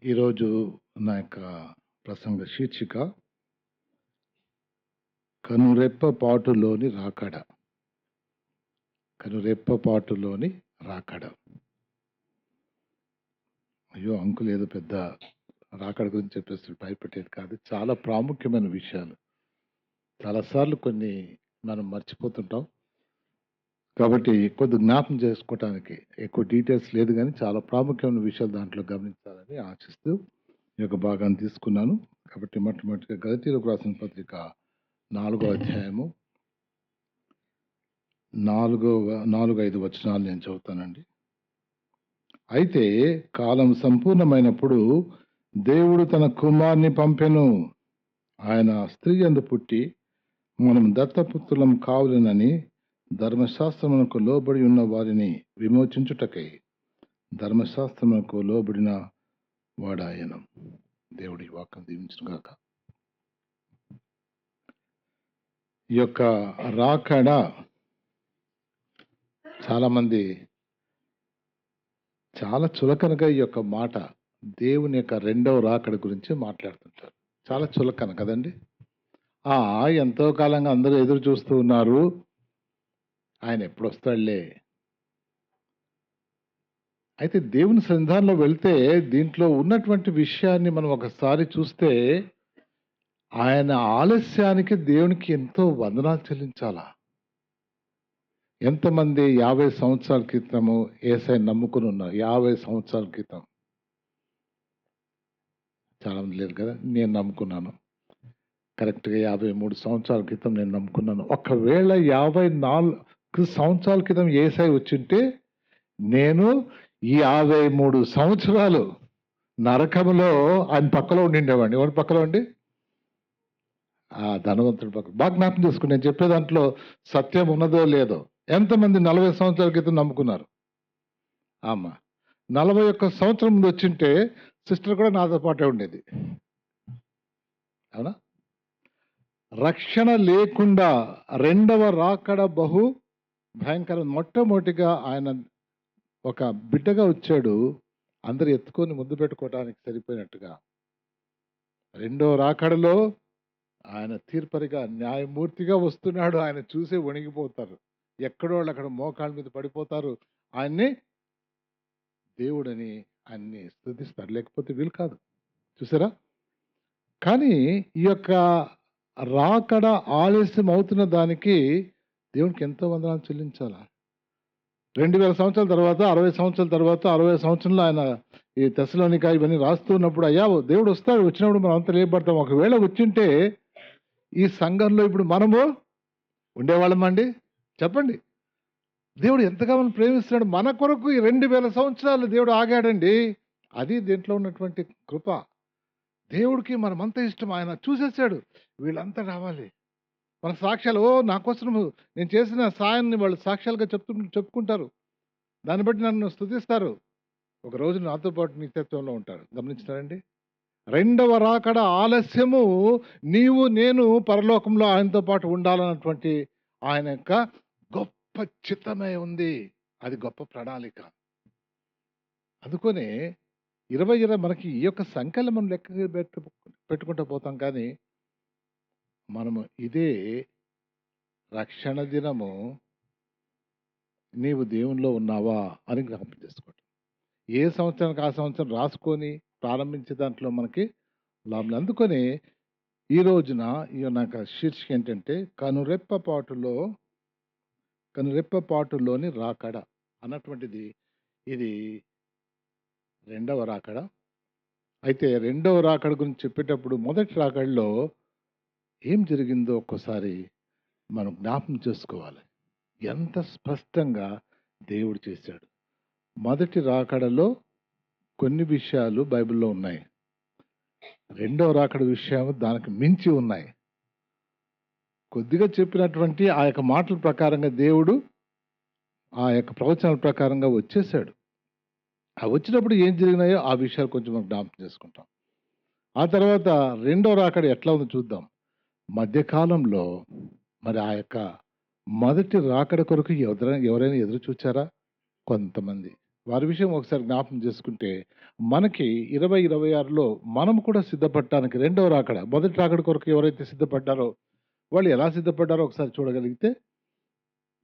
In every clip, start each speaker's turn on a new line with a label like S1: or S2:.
S1: ఈరోజు నా యొక్క ప్రసంగ శీర్షిక కనురెప్పపాటులోని రాకడ. కనురెప్పపాటులోని రాకడ. అయ్యో! అంకుల్ ఏదో పెద్ద రాకడ గురించి చెప్పేసి భయపెట్టేది కాదు. చాలా ప్రాముఖ్యమైన విషయాలు. చాలా సార్లు కొన్ని మనం మర్చిపోతుంటాం. కాబట్టి కొద్ది జ్ఞాపకం చేసుకోవటానికి ఎక్కువ డీటెయిల్స్ లేదు గానీ, చాలా ప్రాముఖ్యమైన విషయాలు దాంట్లో గమనించాలని ఆశిస్తూ ఈ యొక్క భాగాన్ని తీసుకున్నాను. కాబట్టి మొట్టమొదటిగా గలతీయులకు రాసిన పత్రిక 4వ అధ్యాయము 4-5 వచనాలు నేను చదువుతానండి. అయితే కాలం సంపూర్ణమైనప్పుడు దేవుడు తన కుమారుని పంపెను. ఆయన స్త్రీ యందు పుట్టి మనం దత్తపుత్రులం కావులెనని ధర్మశాస్త్రమునకు లోబడి ఉన్న వారిని విమోచించుటకై ధర్మశాస్త్రమునకు లోబడిన వాడాయన. దేవుడి వాక్యం దీవించును గాక. ఈ యొక్క రాకడ చాలామంది చాలా చులకనగా ఈ యొక్క మాట దేవుని యొక్క రెండవ రాకడ గురించి మాట్లాడుతుంటారు. చాలా చులకన కదండి. ఎంతో కాలంగా అందరూ ఎదురు చూస్తూ ఉన్నారు, ఆయన ఎప్పుడు వస్తాడులే. అయితే దేవుని సన్నిధానంలో వెళ్తే దీంట్లో ఉన్నటువంటి విషయాన్ని మనం ఒకసారి చూస్తే ఆయన ఆలస్యానికి దేవునికి ఎంతో వందనాలు చెల్లించాలా. ఎంతమంది 50 సంవత్సరాల క్రితము యేసయ్యను నమ్ముకుని ఉన్నారు? 50 సంవత్సరాల క్రితం చాలామంది లేరు కదా. నేను నమ్ముకున్నాను కరెక్ట్గా 53 సంవత్సరాల క్రితం నేను నమ్ముకున్నాను. ఒకవేళ 54 సంవత్సరాల క్రితం యేసయ్య వచ్చింటే నేను ఈ 53 సంవత్సరాలు నరకంలో ఆయన పక్కలో ఉండిండేవాడిని. ఎవరి పక్కలో ఉండి? ధనవంతుడి పక్కన. బాగా జ్ఞాపకం చేసుకుని నేను చెప్పే దాంట్లో సత్యం ఉన్నదో లేదో. ఎంతమంది 40 సంవత్సరాల క్రితం నమ్ముకున్నారు? 41 సంవత్సరం ముందు వచ్చింటే సిస్టర్ కూడా నాతో పాటే ఉండేది. అవునా? రక్షణ లేకుండా రెండవ రాకడ బహు భయంకరం. మొట్టమొదటిగా ఆయన ఒక బిడ్డగా వచ్చాడు, అందరు ఎత్తుకొని ముద్దు పెట్టుకోవడానికి సరిపోయినట్టుగా. రెండవ రాకడలో ఆయన తీర్పరిగా న్యాయమూర్తిగా వస్తున్నాడు. ఆయన చూసే వణిగిపోతారు. ఎక్కడో వాళ్ళు అక్కడ మోకాళ్ళ మీద పడిపోతారు. ఆయన్ని దేవుడని ఆయన్ని స్తుతిస్తారు. లేకపోతే వీలు కాదు. చూసారా? కానీ ఈ యొక్క రాకడ ఆలస్యం అవుతున్న దానికి దేవునికి ఎంతో వందనాలు చెల్లించాలా. 2000 సంవత్సరాల తర్వాత, 60 సంవత్సరాల తర్వాత, 60 సంవత్సరంలో ఆయన ఈ తెస్సలోనిక ఇవన్నీ రాస్తున్నప్పుడు అయ్యా దేవుడు వస్తాడు, వచ్చినప్పుడు మనం అంతా లేపడతాం. ఒకవేళ వచ్చింటే ఈ సంఘంలో ఇప్పుడు మనము ఉండేవాళ్ళమండి? చెప్పండి. దేవుడు ఎంతగా మనం ప్రేమిస్తున్నాడు. మన కొరకు ఈ 2000 సంవత్సరాలు దేవుడు ఆగాడండి. అది దీంట్లో ఉన్నటువంటి కృప. దేవుడికి మనమంతా ఇష్టం. ఆయన చూసేసాడు, వీళ్ళంతా రావాలి. మన సాక్ష్యాలు నా కోసం నేను చేసిన సాయాన్ని వాళ్ళు సాక్ష్యాలుగా చెప్పుకుంటారు. దాన్ని బట్టి నన్ను స్తుతిస్తారు. ఒక రోజు నాతో పాటు నిత్యత్వంలో ఉంటారు. గమనించినారండి? రెండవ రాకడ ఆలస్యము నీవు నేను పరలోకంలో ఆయనతో పాటు ఉండాలన్నటువంటి ఆయన యొక్క గొప్ప చిత్తమే ఉంది. అది గొప్ప ప్రణాళిక. అందుకనే 20 మనకి ఈ యొక్క సంఖ్యలు మనం లెక్క పెట్టుకుంటూ పోతాం. కానీ మనము ఇదే రక్షణ దినము నీవు దేవునిలో ఉన్నావా అని జ్ఞాపకం చేసుకోవటం. ఏ సంవత్సరానికి ఆ సంవత్సరం రాసుకొని ప్రారంభించే దాంట్లో మనకి లాభం. అందుకని ఈ రోజున ఈ నాకు శీర్షిక ఏంటంటే కనురెప్పపాటులోని రాకడ అన్నటువంటిది. ఇది రెండవ రాకడ. అయితే రెండవ రాకడ గురించి చెప్పేటప్పుడు మొదటి రాకడలో ఏం జరిగిందో ఒక్కసారి మనం జ్ఞాపకం చేసుకోవాలి. ఎంత స్పష్టంగా దేవుడు చేశాడు. మొదటి రాకడలో కొన్ని విషయాలు బైబిల్లో ఉన్నాయి. రెండవ రాకడ విషయం దానికి మించి ఉన్నాయి. కొద్దిగా చెప్పినటువంటి ఆ యొక్క మాటల ప్రకారంగా దేవుడు ఆ యొక్క ప్రవచనాల ప్రకారంగా వచ్చేసాడు. వచ్చినప్పుడు ఏం జరిగినాయో ఆ విషయాలు కొంచెం మనం జ్ఞాపకం చేసుకుంటాం. ఆ తర్వాత రెండవ రాకడ ఎట్లా ఉందో చూద్దాం. మధ్యకాలంలో మరి ఆ యొక్క మొదటి రాకడ కొరకు ఎవరైనా ఎదురు చూచారా? కొంతమంది. వారి విషయం ఒకసారి జ్ఞాపకం చేసుకుంటే, మనకి 2026లో మనం కూడా సిద్ధపడటానికి రెండవ రాకడ, మొదటి రాకడ కొరకు ఎవరైతే సిద్ధపడ్డారో, వాళ్ళు ఎలా సిద్ధపడ్డారో ఒకసారి చూడగలిగితే,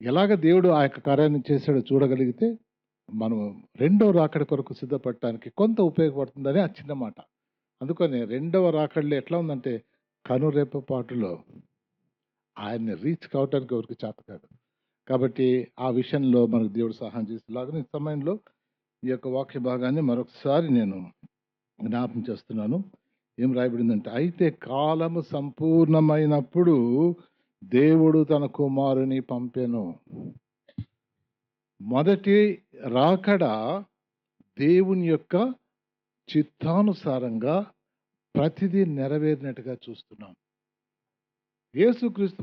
S1: ఎలాగ దేవుడు ఆ యొక్క కార్యాన్ని చేశాడో చూడగలిగితే, మనం రెండవ రాకడ కొరకు సిద్ధపడటానికి కొంత ఉపయోగపడుతుందని ఆ చిన్న మాట. అందుకని రెండవ రాకడలో ఎట్లా ఉందంటే, కనురెప్ప పాటులో ఆయన్ని రీచ్ కావటానికి ఎవరికి చేత కాదు. కాబట్టి ఆ విషయంలో మనకు దేవుడు సహాయం చేసేలాగా ఈ సమయంలో ఈ యొక్క వాక్య భాగాన్ని మరొకసారి నేను జ్ఞాపకం చేస్తున్నాను. ఏం రాయబడిందంటే, అయితే కాలము సంపూర్ణమైనప్పుడు దేవుడు తన కుమారుని పంపెను. మొదటి రాకడ దేవుని యొక్క చిత్తానుసారంగా ప్రతిదీ నెరవేరినట్టుగా చూస్తున్నాం. యేసుక్రీస్తు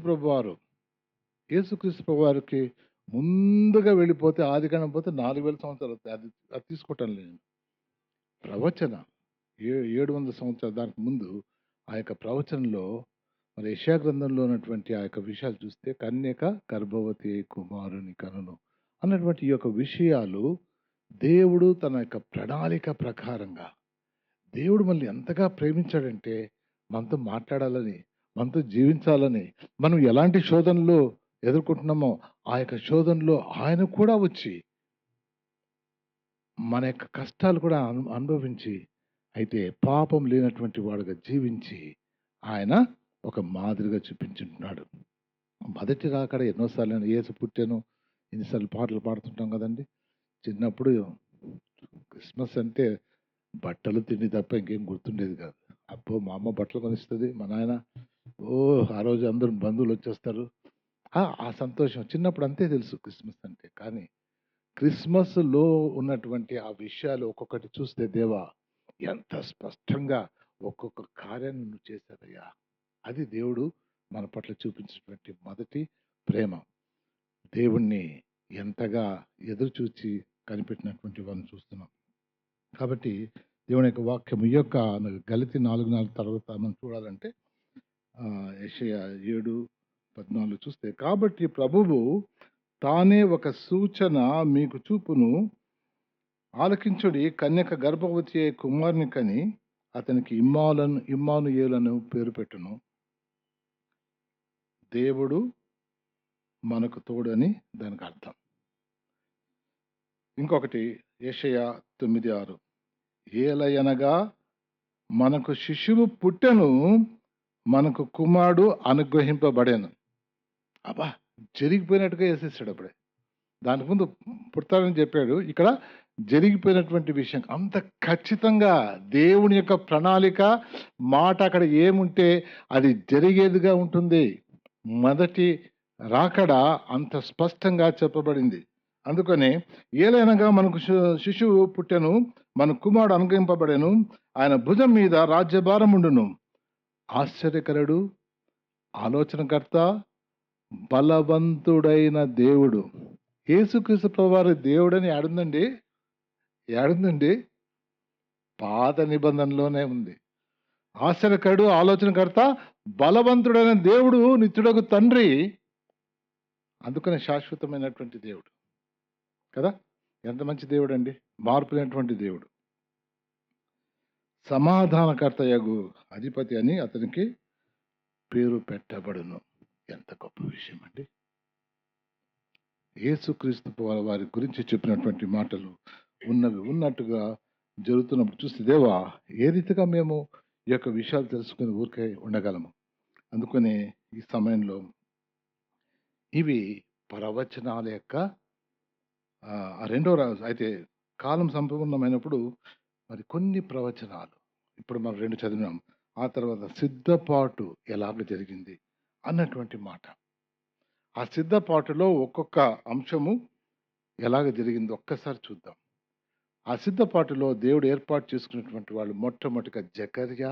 S1: ప్రభువారికి ముందుగా వెళ్ళిపోతే ఆదికాండం పోతే 4000 సంవత్సరాలు అవుతాయి. అది తీసుకోవటం లేదు. ప్రవచన 700 సంవత్సరాలు దానికి ముందు ఆ యొక్క ప్రవచనంలో మరి యెషయా గ్రంథంలో ఉన్నటువంటి ఆ యొక్క విషయాలు చూస్తే, కన్యక గర్భవతి అయి కుమారుని కనును అన్నటువంటి ఈ యొక్క విషయాలు దేవుడు తన యొక్క ప్రణాళిక ప్రకారంగా దేవుడు మనల్ని ఎంతగా ప్రేమించాడంటే, మనతో మాట్లాడాలని, మనతో జీవించాలని, మనం ఎలాంటి శోధనలు ఎదుర్కొంటున్నామో ఆ యొక్క శోధనలో ఆయన కూడా వచ్చి మన యొక్క కష్టాలు కూడా అనుభవించి, అయితే పాపం లేనటువంటి వాడుగా జీవించి ఆయన ఒక మాదిరిగా చూపించుంటున్నాడు. మొదటి రాకడ ఎన్నోసార్లు యేసు పుట్టాను ఎన్నిసార్లు పాటలు పాడుతుంటాం కదండి. చిన్నప్పుడు క్రిస్మస్ అంటే బట్టలు తిండి తప్ప ఇంకేం గుర్తుండేది కాదు. అబ్బో, మా అమ్మ బట్టలు కొనిస్తుంది, మా నాయన ఆ రోజు అందరూ బంధువులు వచ్చేస్తారు. ఆ సంతోషం చిన్నప్పుడు అంతే తెలుసు క్రిస్మస్ అంటే. కానీ క్రిస్మస్లో ఉన్నటువంటి ఆ విషయాలు ఒక్కొక్కటి చూస్తే, దేవా ఎంత స్పష్టంగా ఒక్కొక్క కార్యాన్ని నువ్వు చేశావయ్యా. అది దేవుడు మన పట్ల చూపించినటువంటి మొదటి ప్రేమ. దేవుణ్ణి ఎంతగా ఎదురు చూచి కనిపెట్టినటువంటి వాళ్ళని చూస్తున్నాం. కాబట్టి దేవుని యొక్క వాక్యం ఈ యొక్క గలితి 4:4 తర్వాత మనం చూడాలంటే, యెషయా 7:14 చూస్తే, కాబట్టి ప్రభువు తానే ఒక సూచన మీకు చూపును, ఆలకించుడి, కన్యక గర్భవతి అయి కుమారుని కని అతనికి ఇమ్మానుయేలను పేరు పెట్టును. దేవుడు మనకు తోడని దానికి అర్థం. ఇంకొకటి యెషయా 9:6, ఏలయనగా మనకు శిశువు పుట్టెను, మనకు కుమారుడు అనుగ్రహింపబడెను. అబ్బా, జరిగిపోయినట్టుగా వేసేసాడు అప్పుడే. దానికి ముందు పుడతాడని చెప్పాడు, ఇక్కడ జరిగిపోయినటువంటి విషయం. అంత ఖచ్చితంగా దేవుని యొక్క ప్రణాళిక మాట అక్కడ ఏముంటే అది జరిగేదిగా ఉంటుంది. మొదటి రాకడ అంత స్పష్టంగా చెప్పబడింది. అందుకనే ఏలైనగా మనకు శిశువు పుట్టెను, మన కుమారుడు అనుగ్రహింపబడెను, ఆయన భుజం మీద రాజ్యభారముండును. ఆశ్చర్యకరుడు, ఆలోచనకర్త, బలవంతుడైన దేవుడు. యేసుక్రీస్తు ప్రభువారి దేవుడని ఏడుందండి? పాత నిబంధనలోనే ఉంది. ఆశ్చర్యకరుడు, ఆలోచనకర్త, బలవంతుడైన దేవుడు, నిత్యుడగు తండ్రి. అందుకనే శాశ్వతమైనటువంటి దేవుడు కదా. ఎంత మంచి దేవుడు అండి, మార్పు లేనటువంటి దేవుడు. సమాధానకర్తయగు అధిపతి అని అతనికి పేరు పెట్టబడును. ఎంత గొప్ప విషయం అండి. యేసుక్రీస్తు వారి గురించి చెప్పినటువంటి మాటలు ఉన్నవి ఉన్నట్టుగా జరుగుతున్నప్పుడు చూస్తే, దేవా ఏ రీతిగా మేము ఈ యొక్క విషయాలు తెలుసుకుని ఊరికే ఉండగలము. అందుకనే ఈ సమయంలో ఇవి ప్రవచనాల యొక్క రెండో రాజు. అయితే కాలం సంపూర్ణమైనప్పుడు మరి కొన్ని ప్రవచనాలు ఇప్పుడు మనం 2 చదివినాం. ఆ తర్వాత సిద్ధపాటు ఎలాగ జరిగింది అన్నటువంటి మాట. ఆ సిద్ధపాటులో ఒక్కొక్క అంశము ఎలాగ జరిగింది ఒక్కసారి చూద్దాం. ఆ సిద్ధపాటులో దేవుడు ఏర్పాటు చేసుకున్నటువంటి వాళ్ళు మొట్టమొదటిగా జకర్యా,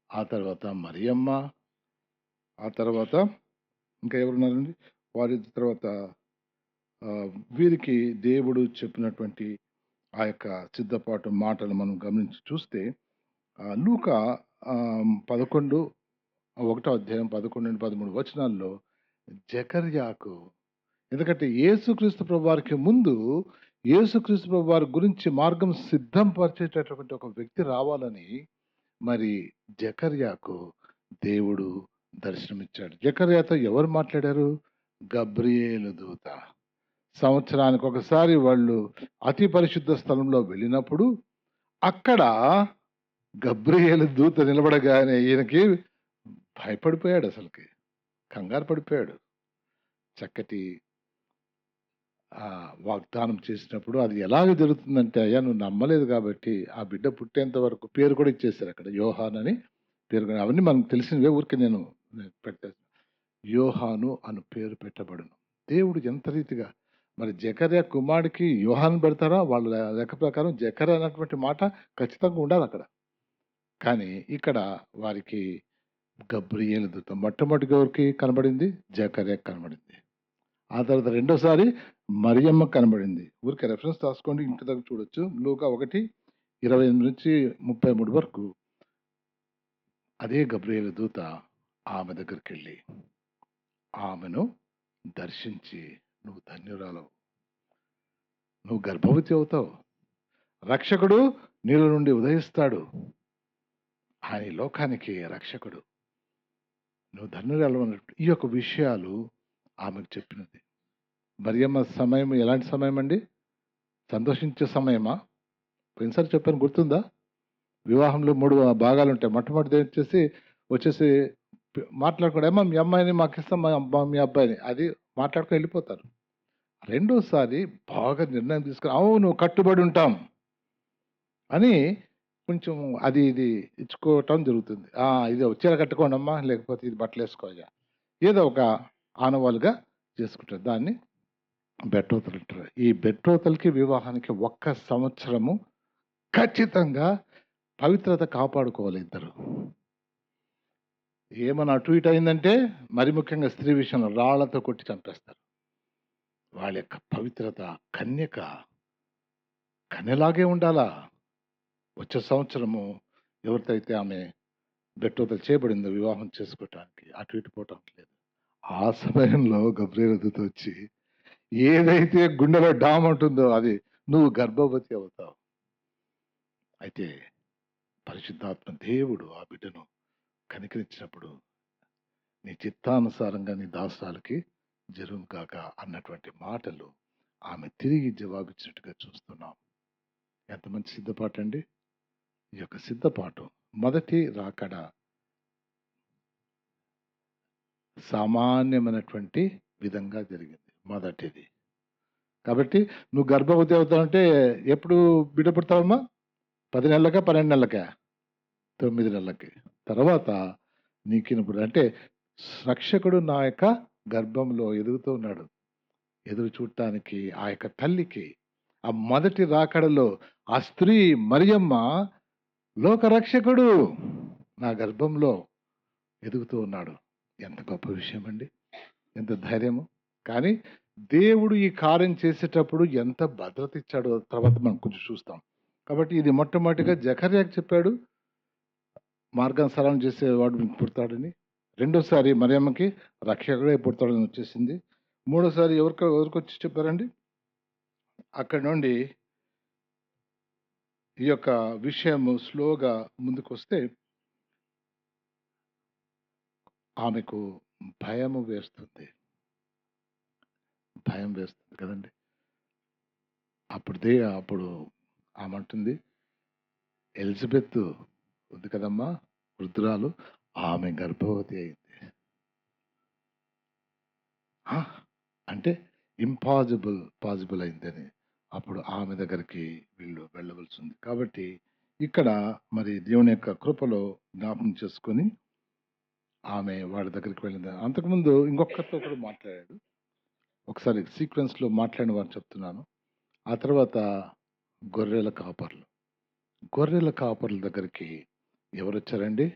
S1: ఆ తర్వాత మరియమ్మ, ఆ తర్వాత ఇంకా ఎవరున్నారండి, వారి తర్వాత వీరికి దేవుడు చెప్పినటువంటి ఆ యొక్క సిద్ధపాటు మాటలు మనం గమనించి చూస్తే, లూకా 1 అధ్యాయం 11-13 వచనాల్లో జకర్యాకు, ఎందుకంటే యేసుక్రీస్తు ప్రభువారికి ముందు యేసుక్రీస్తు ప్రభు వారి గురించి మార్గం సిద్ధం పరిచేటటువంటి ఒక వ్యక్తి రావాలని మరి జకర్యాకు దేవుడు దర్శనమిచ్చాడు. జకర్యాతో ఎవరు మాట్లాడారు? గబ్రియేలు దూత. సంవత్సరానికి ఒకసారి వాళ్ళు అతి పరిశుద్ధ స్థలంలో వెళ్ళినప్పుడు అక్కడ గబ్రియేలు దూత నిలబడగానే ఈయనకి భయపడిపోయాడు, అసలుకి కంగారు పడిపోయాడు. చక్కటి వాగ్దానం చేసినప్పుడు అది ఎలాగ జరుగుతుందంటే, అయ్యా నువ్వు నమ్మలేదు కాబట్టి ఆ బిడ్డ పుట్టేంత వరకు పేరు కూడా ఇచ్చేసారు అక్కడ, యోహాన్ అని పేరు. అవన్నీ మనకు తెలిసినవే, ఊరికి నేను పెట్టాను. యోహాను అను పేరు పెట్టబడును. దేవుడు ఎంత రీతిగా మరి జకర్యా కుమారుడికి యోహాను పెడతారా? వాళ్ళ లెక్క ప్రకారం జకర్యా అన్నటువంటి మాట ఖచ్చితంగా ఉండాలి అక్కడ. కానీ ఇక్కడ వారికి గబ్రియేలు దూత మొట్టమొదటిగా ఎవరికి కనబడింది? జకర్యా కనబడింది. ఆ తర్వాత రెండోసారి మరియమ్మ కనబడింది. ఊరికే రెఫరెన్స్ రాసుకోండి, ఇంటి దగ్గర చూడొచ్చు. లూకా 1:28 నుంచి 33 వరకు. అదే గబ్రియేలు దూత ఆమె దగ్గరికి వెళ్ళి ఆమెను దర్శించి, నువ్వు ధన్యురాలవు, నువ్వు గర్భవతి అవుతావు, రక్షకుడు నీలో నుండి ఉదయిస్తాడు, ఆయన లోకానికి రక్షకుడు, నువ్వు ధన్యురాలు అన్నట్టు ఈ యొక్క విషయాలు ఆమెకు చెప్పినది. మరియమ్మ సమయం ఎలాంటి సమయం అండి? సంతోషించే సమయమా? పోయినసారి చెప్పాను, గుర్తుందా? వివాహంలో 3 భాగాలు ఉంటాయి. మొట్టమొదటిది వచ్చేసి మాట్లాడుకోవడం, ఏమో మీ అమ్మాయిని మాకు ఇస్తాం, మీ అబ్బాయిని, అది మాట్లాడుకొని వెళ్ళిపోతారు. రెండోసారి బాగా నిర్ణయం తీసుకుని, అవును కట్టుబడి ఉంటాం అని కొంచెం అది ఇది ఇచ్చుకోవటం జరుగుతుంది. ఇది చీర కట్టుకోండి అమ్మా, లేకపోతే ఇది బట్టలు వేసుకోవాలి, ఏదో ఒక ఆనవాలుగా చేసుకుంటారు. దాన్ని బెట్రోతలు అంటారు. ఈ బెట్రోతలకి వివాహానికి 1 సంవత్సరము ఖచ్చితంగా పవిత్రత కాపాడుకోవాలి ఇద్దరు. ఏమన్నా అటు ఇటు అయిందంటే, మరి ముఖ్యంగా స్త్రీ విషయంలో రాళ్లతో కొట్టి చంపేస్తారు. వాళ్ళ యొక్క పవిత్రత కన్యలాగే ఉండాలా. వచ్చే సంవత్సరము ఎవరితో అయితే ఆమె బెట్రోతలు చేయబడిందో వివాహం చేసుకోవటానికి అటు ఇటు పోవటం లేదు. ఆ సమయంలో గబ్రియేలు దూత వచ్చి, ఏదైతే గుండెలో డామ్ ఉంటుందో అది, నువ్వు గర్భవతి అవుతావు. అయితే పరిశుద్ధాత్మ దేవుడు ఆ బిడ్డను కనికరించినప్పుడు, నీ చిత్తానుసారంగా నీ దాసాలకి జరుగును కాక అన్నటువంటి మాటలు ఆమె తిరిగి జవాబిచ్చినట్టుగా చూస్తున్నాం. ఎంత మంచి సిద్ధపాటు అండి! ఈ యొక్క సిద్ధపాటు మొదటి రాకడ సామాన్యమైనటువంటి విధంగా జరిగింది, మొదటిది. కాబట్టి నువ్వు గర్భవతి అవుతావంటే ఎప్పుడు బిడ్డ పుడతావమ్మా? 10 నెలలకా, 12 నెలలకా? 9 నెలలకి. తర్వాత నీకినప్పుడు అంటే రక్షకుడు నా యొక్క గర్భంలో ఎదుగుతూ ఉన్నాడు. ఎదురు చూడటానికి ఆ యొక్క తల్లికి ఆ మొదటి రాకడలో ఆ స్త్రీ మరియమ్మ, లోకరక్షకుడు నా గర్భంలో ఎదుగుతూ ఉన్నాడు. ఎంత గొప్ప విషయం అండి! ఎంత ధైర్యము! కానీ దేవుడు ఈ కార్యం చేసేటప్పుడు ఎంత భద్రత ఇచ్చాడో తర్వాత మనం కొంచెం చూస్తాం. కాబట్టి ఇది మొట్టమొదటిగా జకర్యాకు చెప్పాడు, మార్గం సరళం చేసేవాడు మీకు పుడతాడని. రెండోసారి మరియమ్మకి రక్షకుడే పుడతాడని వచ్చేసింది. మూడోసారి ఎవరికి వచ్చి చెప్పారండి? అక్కడి నుండి ఈ యొక్క విషయము స్లోగా ముందుకు వస్తే ఆమెకు భయం వేస్తుంది కదండి. అప్పుడు ఆమె అంటుంది, ఎలిజబెత్ ఉంది కదమ్మా, వృద్ధురాలు, ఆమె గర్భవతి అయింది. అంటే పాసిబుల్ అయిందని అప్పుడు ఆమె దగ్గరికి వీళ్ళు వెళ్ళవలసి ఉంది. కాబట్టి ఇక్కడ మరి దేవుని యొక్క కృపలో జ్ఞాపకం చేసుకొని ఆమె వాడి దగ్గరికి వెళ్ళింది. అంతకుముందు ఇంకొకరితో కూడా మాట్లాడాడు. ఒకసారి సీక్వెన్స్లో మాట్లాడిన వారు చెప్తున్నాను. ఆ తర్వాత గొర్రెల కాపర్ల దగ్గరికి ఎవరు వచ్చారండి?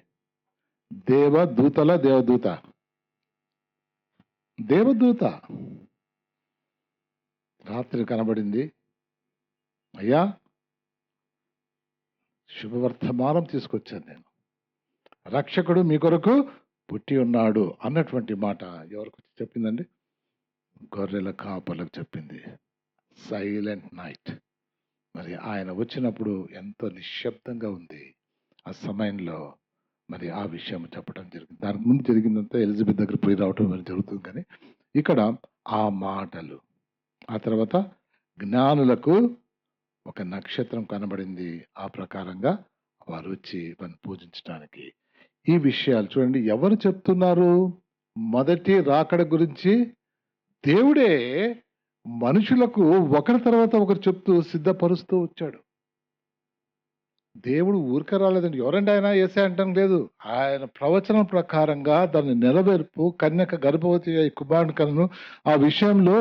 S1: దేవదూత రాత్రి కనబడింది. అయ్యా, శుభవర్తమానం తీసుకొచ్చాను నేను, రక్షకుడు మీ కొరకు పుట్టి ఉన్నాడు అన్నటువంటి మాట ఎవరికి చెప్పిందండి? గొర్రెల కాపర్లకు చెప్పింది. Silent night. మరి ఆయన వచ్చినప్పుడు ఎంతో నిశ్శబ్దంగా ఉంది. ఆ సమయంలో మరి ఆ విషయం చెప్పడం జరిగింది. దానికి ముందు జరిగిందంతా ఎలిజబెత్ దగ్గర పోయి రావటం మరి జరుగుతుంది. కానీ ఇక్కడ ఆ మాటలు, ఆ తర్వాత జ్ఞానులకు ఒక నక్షత్రం కనబడింది. ఆ ప్రకారంగా వారు వచ్చి మనం పూజించడానికి. ఈ విషయాలు చూడండి, ఎవరు చెప్తున్నారు? మొదటి రాకడ గురించి దేవుడే మనుషులకు ఒకరి తర్వాత ఒకరు చెప్తూ సిద్ధపరుస్తూ వచ్చాడు. దేవుడు ఊరికే రాలేదండి. ఎవరండి ఆయన? యేసే అంటం లేదు. ఆయన ప్రవచనం ప్రకారంగా దాని నెరవేర్పు, కన్యక గర్భవతి అయి కుమారుని కనును. ఆ విషయంలో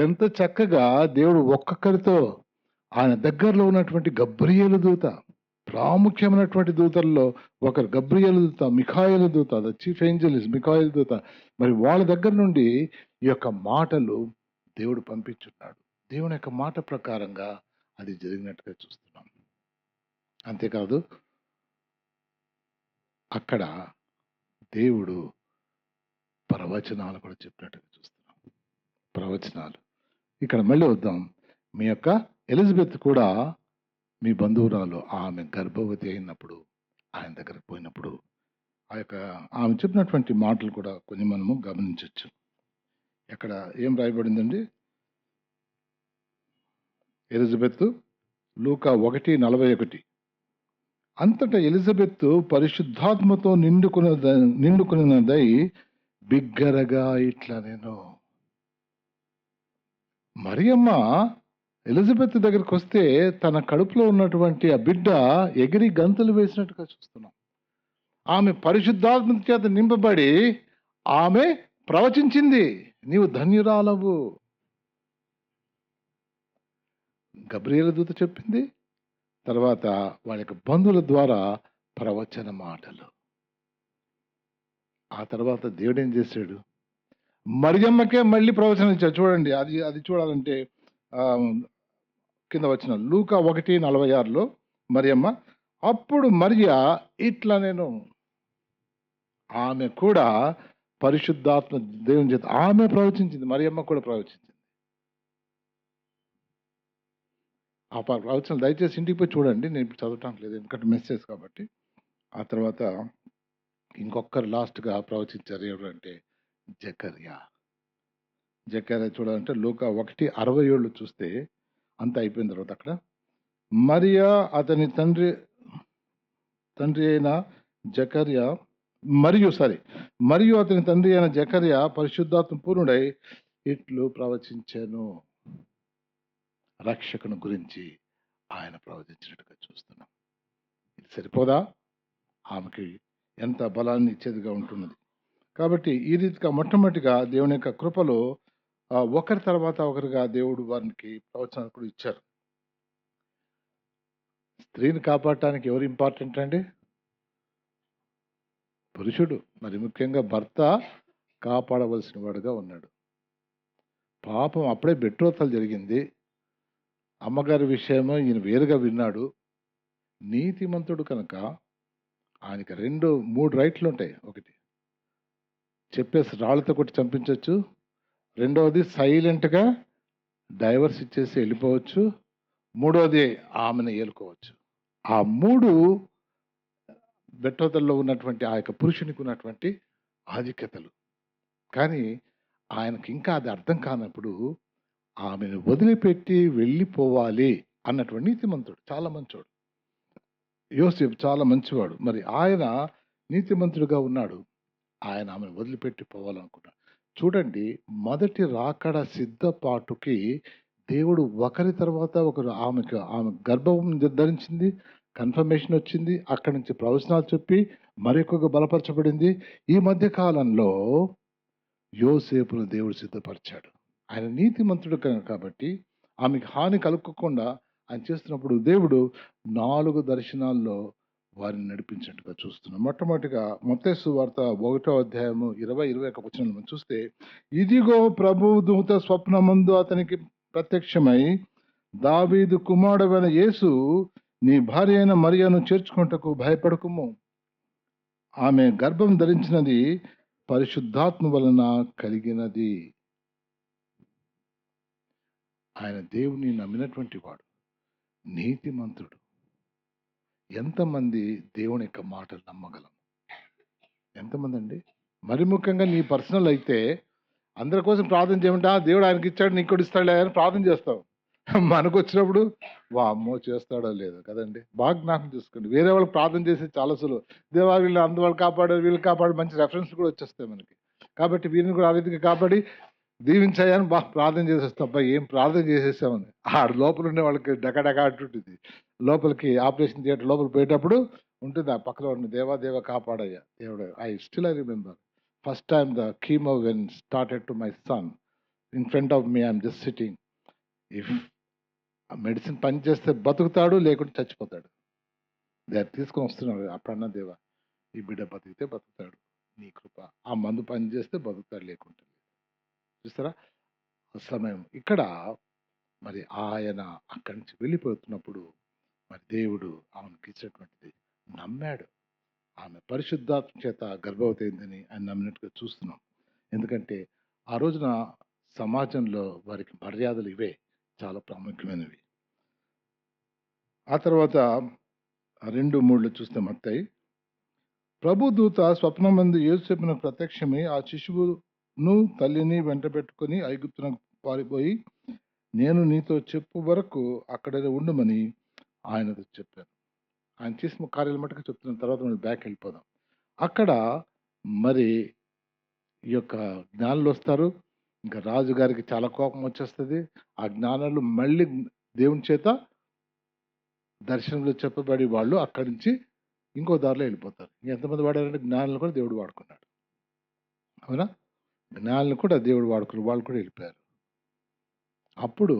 S1: ఎంత చక్కగా దేవుడు ఒక్కొక్కరితో, ఆయన దగ్గరలో ఉన్నటువంటి గబ్రియేలు దూత, ప్రాముఖ్యమైనటువంటి దూతల్లో ఒకరు గబ్రియేలు దూత, మిఖాయేలు దూత, ద చీఫ్ ఏంజెల్ ఇస్ మిఖాయేలు దూత. మరి వాళ్ళ దగ్గర నుండి ఈ యొక్క మాటలు దేవుడు పంపించున్నాడు. దేవుని యొక్క మాట ప్రకారంగా అది జరిగినట్టుగా చూస్తున్నాం. అంతేకాదు, అక్కడ దేవుడు ప్రవచనాలు కూడా చెప్పినట్టుగా చూస్తున్నాం. ప్రవచనాలు ఇక్కడ మళ్ళీ వద్దాం. మీ యొక్క ఎలిజబెత్ కూడా మీ బంధువురాలు, ఆమె గర్భవతి అయినప్పుడు ఆయన దగ్గరకు పోయినప్పుడు ఆ యొక్క ఆమె చెప్పినటువంటి మాటలు కూడా కొన్ని మనము గమనించవచ్చు. ఎక్కడ ఏం రాయబడిందండి? ఎలిజబెత్ లూకా 1:41. అంతటా ఎలిజబెత్ పరిశుద్ధాత్మతో నిండుకున్నదై బిగ్గరగా ఇట్లా నేను. మరియమ్మ ఎలిజబెత్ దగ్గరికి వస్తే తన కడుపులో ఉన్నటువంటి ఆ బిడ్డ ఎగిరి గంతులు వేసినట్టుగా చూస్తున్నాం. ఆమె పరిశుద్ధాత్మ చేత నింపబడి ఆమె ప్రవచించింది. నీవు ధన్యురాలవు. గబ్రియేలు దూత చెప్పింది. తర్వాత వాళ్ళ యొక్క బంధువుల ద్వారా ప్రవచన మాటలు. ఆ తర్వాత దేవుడు ఏం చేశాడు? మరియమ్మకే మళ్ళీ ప్రవచనం ఇచ్చాడు. చూడండి, అది చూడాలంటే కింద వచ్చిన లూకా 1:46లో మరియమ్మ, అప్పుడు మరియా ఇట్లా నేను. ఆమె కూడా పరిశుద్ధాత్మ దేవుని చేత ఆమె ప్రవచించింది. మరియమ్మ కూడా ప్రవచించింది. ఆ ప్రవచనాలు దయచేసి ఇంటికి పోయి చూడండి. నేను ఇప్పుడు చదవటానికి లేదు, ఎందుకంటే మెసేజ్ కాబట్టి. ఆ తర్వాత ఇంకొకరు లాస్ట్గా ప్రవచించారు. ఎవరంటే జకర్యా. చూడాలంటే లూకా 1:67 చూస్తే అంత అయిపోయిన తర్వాత అక్కడ మరియా అతని తండ్రి అయిన జకర్యా మరియు అతని తండ్రి అయిన జకర్యా పరిశుద్ధాత్మ పూర్ణుడై ఇట్లు ప్రవచించాను. రక్షకుని గురించి ఆయన ప్రవచించినట్టుగా చూస్తున్నాం. ఇది సరిపోదా? ఆమెకి ఎంత బలాన్ని ఇచ్చేదిగా ఉంటున్నది. కాబట్టి ఈ రీతిగా మొట్టమొదటిగా దేవుని యొక్క కృపలో ఒకరి తర్వాత ఒకరిగా దేవుడు వారికి ప్రవచనాలు కూడా ఇచ్చారు. స్త్రీని కాపాడటానికి ఎవరు ఇంపార్టెంట్ అండి? పురుషుడు. మరి ముఖ్యంగా భర్త కాపాడవలసిన వాడుగా ఉన్నాడు. పాపం అప్పుడే బెట్రోతలు జరిగింది. అమ్మగారి విషయమో ఈయన వేరుగా విన్నాడు. నీతిమంతుడు కనుక ఆయనకి 2-3 రైట్లు ఉంటాయి. ఒకటి చెప్పేసి రాళ్ళతో కొట్టి చంపించవచ్చు. రెండవది సైలెంట్గా డైవర్స్ ఇచ్చేసి వెళ్ళిపోవచ్చు. మూడవది ఆమెను ఏలుకోవచ్చు. ఆ 3 బెట్రోతల్లో ఉన్నటువంటి ఆ యొక్క పురుషునికి ఉన్నటువంటి ఆధిక్యతలు. కానీ ఆయనకి ఇంకా అది అర్థం కానప్పుడు ఆమెను వదిలిపెట్టి వెళ్ళిపోవాలి అన్నటువంటి నీతిమంతుడు, చాలా మంచివాడు. యోసేపు చాలా మంచివాడు. మరి ఆయన నీతిమంతుడుగా ఉన్నాడు. ఆయన ఆమెను వదిలిపెట్టి పోవాలనుకున్నాడు. చూడండి, మొదటి రాకడ సిద్ధపాటుకి దేవుడు ఒకరి తర్వాత ఒకరు ఆమె గర్భం ధరించింది, కన్ఫర్మేషన్ వచ్చింది. అక్కడి నుంచి ప్రవచనాలు చెప్పి మరొక బలపరచబడింది. ఈ మధ్య కాలంలో యోసేపును దేవుడు సిద్ధపరిచాడు. ఆయన నీతిమంతుడు కాబట్టి ఆమెకు హాని కలుక్కోకుండా ఆయన చేస్తున్నప్పుడు దేవుడు 4 దర్శనాల్లో వారిని నడిపించినట్టుగా చూస్తున్నాం. మొట్టమొదటిగా మత్తయి సువార్త 1:20-21 వచనాలను చూస్తే, ఇదిగో ప్రభువు దూత స్వప్నమందు అతనికి ప్రత్యక్షమై, దావీదు కుమారుడైన యేసు నీ భార్య అయిన మరియను చేర్చుకొనుటకు భయపడకుము. ఆమె గర్భం ధరించినది పరిశుద్ధాత్మ వలన కలిగినది. ఆయన దేవుని నమ్మినటువంటి వాడు, నీతిమంతుడు. ఎంతమంది దేవుని యొక్క మాటలు నమ్మగలం? ఎంతమంది అండి? మరి ముఖ్యంగా నీ పర్సనల్ అయితే అందరి కోసం ప్రార్థన చేయమంటే దేవుడు ఆయనకి ఇచ్చాడు నీకు కూడా ఇస్తాడులే అని ప్రార్థన చేస్తాం. మనకు వచ్చినప్పుడు వామ్మో చేస్తాడో లేదో కదండి. బాగా జ్ఞాపకం చూసుకోండి. వేరే వాళ్ళకి ప్రార్థన చేసి చాలా సులువు. దేవా వీళ్ళు అందువల్ల కాపాడారు, వీళ్ళు కాపాడు, మంచి రెఫరెన్స్ కూడా వచ్చేస్తాయి మనకి. కాబట్టి వీరిని కూడా ఆ రీతిగా కాపాడి దీవించాయని బాగా ప్రార్థన చేసేస్తాం. అబ్బాయి ఏం ప్రార్థన చేసేసామని. ఆడ లోపల ఉండే వాళ్ళకి డకడక అంటుంటుంది. లోపలికి ఆపరేషన్ థియేటర్ లోపల పోయేటప్పుడు ఉంటుంది ఆ పక్కన ఉన్న దేవా దేవ కాపాడయ్యా దేవుడు. I remember first time the chemo when started to my son in front of me I'm just sitting. If ఆ మెడిసిన్ పని చేస్తే బతుకుతాడు, లేకుంటే చచ్చిపోతాడు. తీసుకొని వస్తున్నాడు. అప్పుడన్నా దేవా ఈ బిడ్డ బతికితే బతుకుతాడు, నీ కృప. ఆ మందు పని చేస్తే బతుకుతాడు, లేకుంటే చూస్తారా సమయం. ఇక్కడ మరి ఆయన అక్కడి నుంచి వెళ్ళిపోతున్నప్పుడు మరి దేవుడు ఆమెకు ఇచ్చినటువంటిది నమ్మాడు. ఆమె పరిశుద్ధాత్మ చేత గర్భవతి అయిందని ఆయన నమ్మినట్టుగా చూస్తున్నాం. ఎందుకంటే ఆ రోజున సమాజంలో వారికి మర్యాదలు ఇవే చాలా ప్రాముఖ్యమైనవి. ఆ తర్వాత 2:3 చూస్తే మత్తయి, ప్రభు దూత స్వప్నమందు యోసేపును ప్రత్యక్షమై ఆ శిశువును తల్లిని వెంట పెట్టుకుని ఐగుప్తునకు పారిపోయి నేను నీతో చెప్పు వరకు అక్కడే ఉండమని ఆయనతో చెప్పాను. ఆయన చేసిన కార్యాలు మటుకు చెప్తున్న తర్వాత మనం బ్యాక్ వెళ్ళిపోదాం. అక్కడ మరి ఈ యొక్క జ్ఞానులు వస్తారు. ఇంకా రాజుగారికి చాలా కోపం వచ్చేస్తుంది. ఆ జ్ఞానాలు మళ్ళీ దేవుని చేత దర్శనంలో చెప్పబడి వాళ్ళు అక్కడి నుంచి ఇంకో దారిలో వెళ్ళిపోతారు. ఎంతమంది వాడారంటే జ్ఞానులు కూడా దేవుడు వాడుకున్నాడు. అవునా? జ్ఞానులు కూడా దేవుడు వాడుకున్నారు, వాళ్ళు కూడా వెళ్ళిపోయారు. అప్పుడు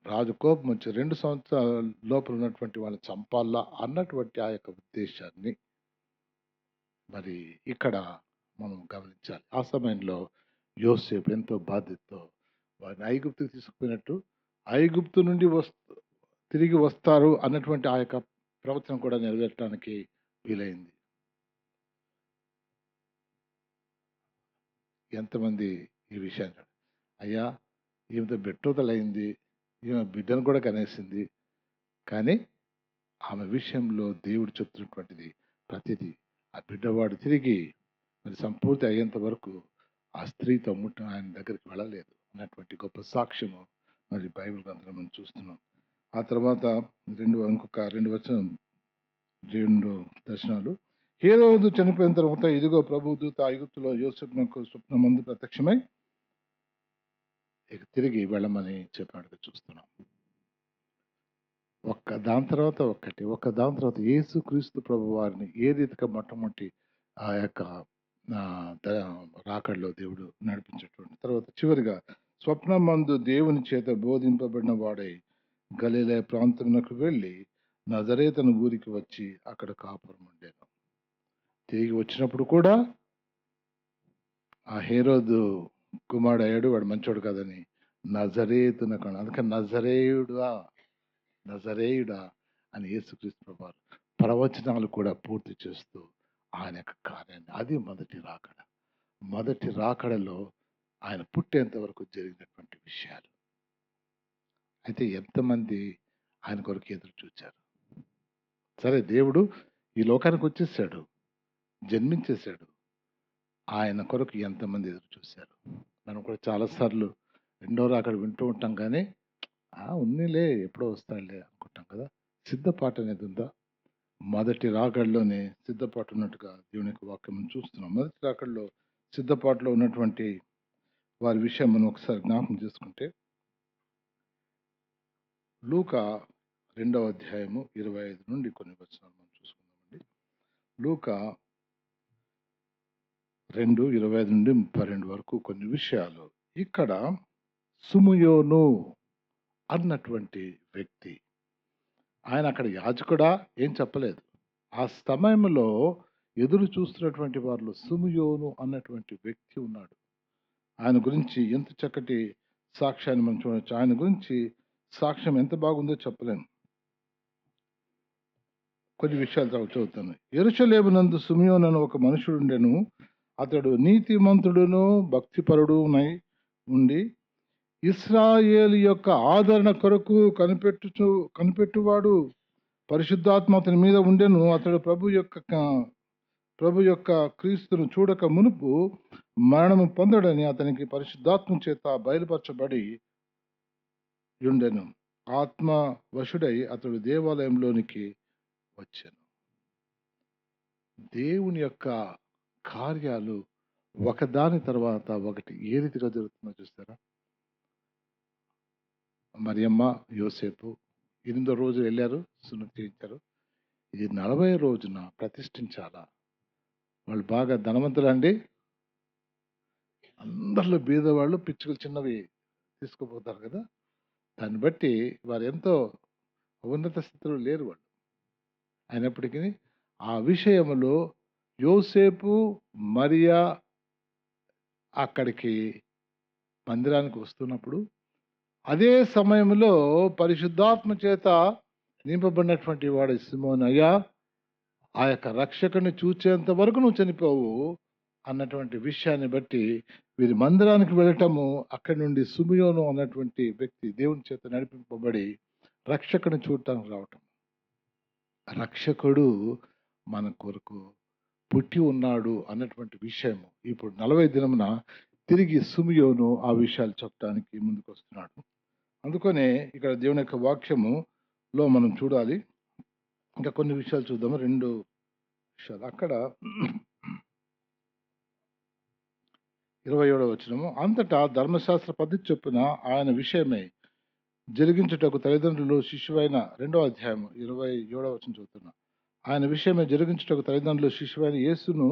S1: రాజు కోపం వచ్చి 2 సంవత్సరాల లోపల ఉన్నటువంటి వాళ్ళని చంపాలా అన్నటువంటి ఆ యొక్క ఉద్దేశాన్ని మరి ఇక్కడ మనం గమనించాలి. ఆ సమయంలో యోసేపు ఎంతో బాధ్యతతో వారిని ఐగుప్తుకు తీసుకుపోయినట్టు, ఐగుప్తు నుండి తిరిగి వస్తారు అన్నటువంటి ఆ యొక్క ప్రవచనం కూడా నెరవేర్చడానికి వీలైంది. ఎంతమంది ఈ విషయాన్ని అయ్యా ఈమెతో బెట్టోతలైంది, ఈమె బిడ్డను కూడా కనేసింది, కానీ ఆమె విషయంలో దేవుడు చెప్తున్నటువంటిది ప్రతిదీ ఆ బిడ్డవాడు తిరిగి మరి సంపూర్తి అయ్యేంత వరకు ఆ స్త్రీతో ఆయన దగ్గరికి వెళ్ళలేదు అన్నటువంటి గొప్ప సాక్ష్యము మరి బైబిల్ గ్రంథంలో మనం చూస్తున్నాం. ఆ తర్వాత ఇంకొక 2 దర్శనాలు. హేరోదు చనిపోయిన తర్వాత ఇదిగో ప్రభు దూత ఐగుప్తులో యోసేపునకు స్వప్నమందు ప్రత్యక్షమై ఇక తిరిగి వెళ్ళమని చెప్పినట్టుగా చూస్తున్నాం. దాని తర్వాత యేసు క్రీస్తు ప్రభు వారిని ఏ రీతిగా మొట్టమొదటి ఆ యొక్క రాకడలో దేవుడు నడిపించేటువంటి తర్వాత చివరిగా స్వప్నమందు దేవుని చేత బోధింపబడిన వాడై గలిలయ ప్రాంతమునకు వెళ్ళి నజరేతను ఊరికి వచ్చి అక్కడ కాపురం ఉండేను. తిరిగి వచ్చినప్పుడు కూడా ఆ హేరోదు కుమారుడు అయ్యాడు, వాడు మంచోడు కాదని నజరేతునకు, అందుకని నజరేయుడా అని యేసుక్రీస్తు ప్రభు ప్రవచనాలు కూడా పూర్తి చేస్తూ ఆయన యొక్క కార్యాన్ని, అది మొదటి రాకడలో ఆయన పుట్టేంత వరకు జరిగినటువంటి విషయాలు. అయితే ఎంతమంది ఆయన కొరకు ఎదురు చూచారు? సరే, దేవుడు ఈ లోకానికి వచ్చేసాడు, జన్మించేశాడు. ఆయన కొరకు ఎంతమంది ఎదురు చూశారు? మనం కూడా చాలాసార్లు రెండో రాకడ వింటూ ఉంటాం, కానీ ఉన్నిలే ఎప్పుడో వస్తాడులే అనుకుంటాం కదా. సిద్ధపాటు అనేది ఉందా? మొదటి రాకడలోనే సిద్ధపాటు ఉన్నట్టుగా దేవుని యొక్క వాక్యం చూస్తున్నాం. మొదటి రాకడలో సిద్ధపాటులో ఉన్నటువంటి వారి విషయం మనం ఒకసారి జ్ఞాపకం చేసుకుంటే, లూకా 2వ అధ్యాయము 25 నుండి కొన్ని వచనాలు మనం చూసుకుందామండి. లూకా 2:25 నుండి 32 వరకు కొన్ని విషయాలు. ఇక్కడ సుమయోను అన్నటువంటి వ్యక్తి, ఆయన అక్కడ యాజకుడా ఏం చెప్పలేదు. ఆ సమయంలో ఎదురు చూస్తున్నటువంటి వారిలో సుమయోను అన్నటువంటి వ్యక్తి ఉన్నాడు. ఆయన గురించి ఎంత చక్కటి సాక్ష్యాన్ని మనం చూడవచ్చు. ఆయన గురించి సాక్ష్యం ఎంత బాగుందో చెప్పలేను. కొన్ని విషయాలు చదువుతాను. యెరూషలేమునందు సుమయోను అను ఒక మనుషుడు ఉండెను. అతడు నీతిమంతుడును భక్తిపరుడునై ఉండి ఇశ్రాయేలు యొక్క ఆదరణ కొరకు కనిపెట్టువాడు పరిశుద్ధాత్మ అతని మీద ఉండెను. అతడు ప్రభు యొక్క క్రీస్తును చూడక మునుపు మరణము పొందడని అతనికి పరిశుద్ధాత్మ చేత బయలుపరచబడి ఉండెను. ఆత్మ వశుడై అతడు దేవాలయంలోనికి వచ్చాను. దేవుని యొక్క కార్యాలు ఒకదాని తర్వాత ఒకటి ఏ రీతిగా జరుగుతుందో చూస్తారా? మరియమ్మ, యోసేపు 8వ రోజు వెళ్ళారు, సున్నతి చేయించారు. ఇది 40 రోజున ప్రతిష్ఠించాలా. వాళ్ళు బాగా ధనవంతులండి. అందరిలో బీదవాళ్ళు పిచ్చుకలు చిన్నవి తీసుకుపోతారు కదా. దాన్ని బట్టి వారు ఎంతో ఉన్నత స్థితిలో లేరు వాళ్ళు. అయినప్పటికీ ఆ విషయంలో యోసేపు, మరియా అక్కడికి మందిరానికి వస్తున్నప్పుడు అదే సమయంలో పరిశుద్ధాత్మ చేత నింపబడినటువంటి వాడు సిమోను, అయ్యా ఆ యొక్క రక్షకుని చూచేంత వరకు నువ్వు చనిపోవు అన్నటువంటి విషయాన్ని బట్టి వీరి మందిరానికి వెళ్ళటము, అక్కడి నుండి సిమియోను అన్నటువంటి వ్యక్తి దేవుని చేత నడిపింపబడి రక్షకుని చూడటానికి రావటం. రక్షకుడు మన కొరకు పుట్టి ఉన్నాడు అన్నటువంటి విషయం ఇప్పుడు 40 దినమున తిరిగి సిమియోను ఆ విషయాలు చెప్పడానికి ముందుకు వస్తున్నాడు. అందుకనే ఇక్కడ దేవుని యొక్క వాక్యములో మనం చూడాలి. ఇంకా కొన్ని విషయాలు చూద్దాము. 2 విషయాలు అక్కడ 27వ వచనము. అంతటా ధర్మశాస్త్ర పద్ధతి చొప్పున ఆయన విషయమై జరిగించుటకు తల్లిదండ్రులు శిశువైన 2వ అధ్యాయం 27వ వచనం చదువుతున్నా. ఆయన విషయమై జరిగించుటకు తల్లిదండ్రులు శిశువైన యేసును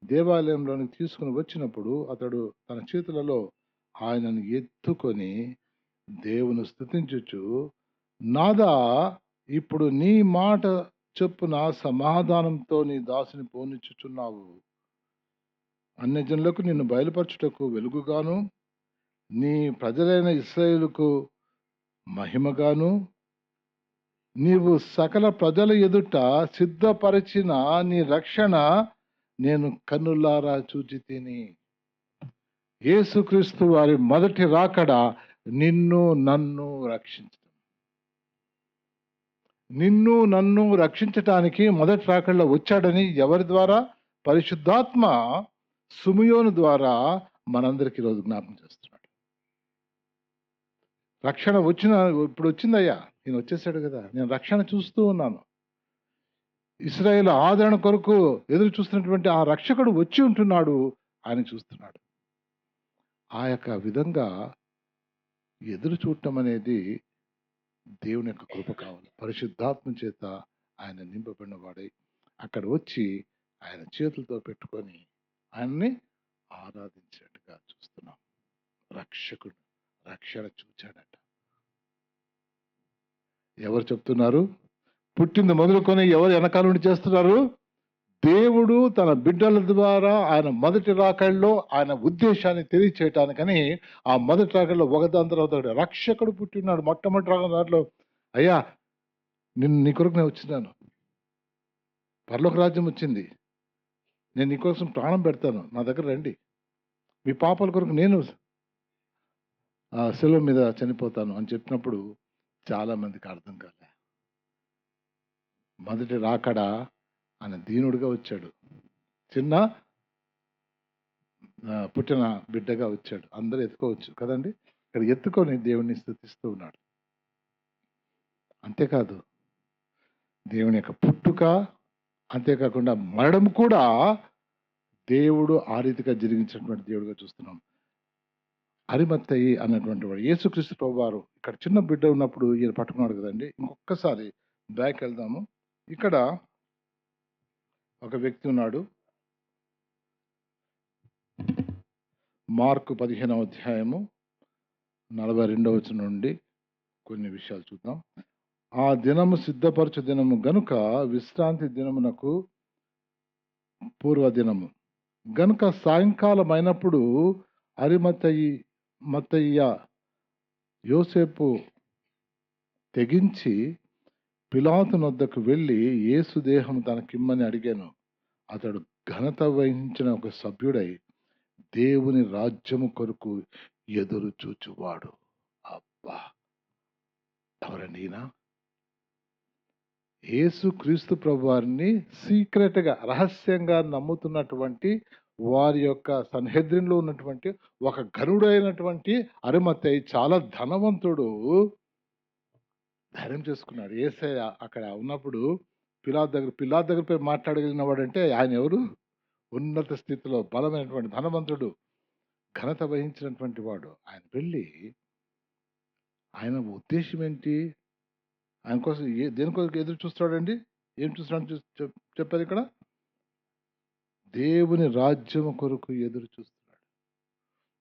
S1: దేవాలయంలోనికి తీసుకుని వచ్చినప్పుడు అతడు తన చేతులలో ఆయనను ఎత్తుకొని దేవుని స్తుతించుచు, నాదా ఇప్పుడు నీ మాట చొప్పున సమాధానంతో నీ దాసుని పోనిచ్చుచున్నావు. అన్యజనులకు నిన్ను బయలుపరచుటకు వెలుగుగాను, నీ ప్రజలైన ఇశ్రాయేలుకు మహిమగాను, నీవు సకల ప్రజల ఎదుట సిద్ధపరిచిన నీ రక్షణ నేను కన్నులారా చూచి తిని. యేసుక్రీస్తు వారి మొదటి రాకడ నిన్ను నన్ను రక్షించటానికి మొదటి రాకడలో వచ్చాడని ఎవరి ద్వారా? పరిశుద్ధాత్మ సిమియోను ద్వారా మనందరికి ఈరోజు జ్ఞాపకం చేస్తున్నాడు. రక్షణ ఇప్పుడు వచ్చిందయ్యా, నేను వచ్చేసాడు కదా, నేను రక్షణ చూస్తూ ఉన్నాను. ఇశ్రాయేలు ఆదరణ కొరకు ఎదురు చూస్తున్నటువంటి ఆ రక్షకుడు వచ్చి ఉంటున్నాడు, ఆయన చూస్తున్నాడు. ఆ యొక్క విధంగా ఎదురు చూడటం అనేది దేవుని యొక్క కృప కావాలి. పరిశుద్ధాత్మ చేత ఆయన నింపబడిన వాడై అక్కడ వచ్చి ఆయన చేతులతో పెట్టుకొని ఆయన్ని ఆరాధించినట్టుగా చూస్తున్నాం. రక్షకుడు రక్షణ చూచాడట. ఎవరు చెప్తున్నారు? పుట్టింది మొదలుకొని ఎవరు వెనకాల నుండి చేస్తున్నారు? దేవుడు తన బిడ్డల ద్వారా ఆయన మొదటి రాకడలో ఆయన ఉద్దేశాన్ని తెలియచేయటానికని ఆ మొదటి రాకడలో ఒకదాని తర్వాత రక్షకుడు పుట్టినాడు. మొట్టమొదటి దాంట్లో, అయ్యా నీ కొరకు నేను వచ్చినాను, పరలోక రాజ్యం వచ్చింది, నేను నీకోసం ప్రాణం పెడతాను, నా దగ్గర రండి, మీ పాపాల కొరకు నేను శిలువ మీద చనిపోతాను అని చెప్పినప్పుడు చాలా మందికి అర్థం కాలే. మొదటి రాకడ ఆయన దీనుడిగా వచ్చాడు, చిన్న పుట్టిన బిడ్డగా వచ్చాడు. అందరూ ఎత్తుకోవచ్చు కదండి. ఇక్కడ ఎత్తుకొని దేవుణ్ణి స్తుతిస్తూ ఉన్నాడు. అంతేకాదు దేవుని యొక్క పుట్టుక, అంతేకాకుండా మరణం కూడా దేవుడు ఆ రీతిగా జరిగించినటువంటి దేవుడిగా చూస్తున్నాం. అరిమత్తయి అన్నటువంటి వాడు యేసుక్రీస్తు ప్రభువారు ఇక్కడ చిన్న బిడ్డ ఉన్నప్పుడు ఈయన పట్టుకున్నాడు కదండి. ఇంకొకసారి బ్యాక్ వెళ్దాము. ఇక్కడ ఒక వ్యక్తి ఉన్నాడు. మార్కు 15వ అధ్యాయము 42వ వచనం నుండి కొన్ని విషయాలు చూద్దాం. ఆ దినము సిద్ధపరచు దినము గనుక విశ్రాంతి దినమునకు పూర్వదినము గనుక సాయంకాలం అయినప్పుడు అరిమత్తయ్య యోసేపు తెగించి పిలాతు నొద్దకు వెళ్ళి యేసు దేహం తనకిమ్మని అడిగాను. అతడు ఘనత వహించిన ఒక సభ్యుడై దేవుని రాజ్యము కొరకు ఎదురు చూచువాడు. వా! ఎవరండి ఈయన? యేసుక్రీస్తు ప్రభువారిని సీక్రెట్‌గా, రహస్యంగా నమ్ముతున్నటువంటి వారి యొక్క సన్హెద్రిన్‌లో ఉన్నటువంటి ఒక ఘనుడైనటువంటి అరిమత్తయి చాలా ధనవంతుడు ధైర్యం చేసుకున్నాడు. యేసయ్య అక్కడ ఉన్నప్పుడు పిలాతు దగ్గర పోయి మాట్లాడగలిగిన వాడంటే ఆయన ఎవరు? ఉన్నత స్థితిలో బలమైనటువంటి ధనవంతుడు, ఘనత వహించినటువంటి వాడు. ఆయన వెళ్ళి ఆయన ఉద్దేశ్యం ఏంటి? ఆయన కోసం దేనికోసం ఎదురు చూస్తాడండి? ఏం చూస్తున్నాడు చెప్పారు ఇక్కడ? దేవుని రాజ్యం కొరకు ఎదురు చూస్తున్నాడు.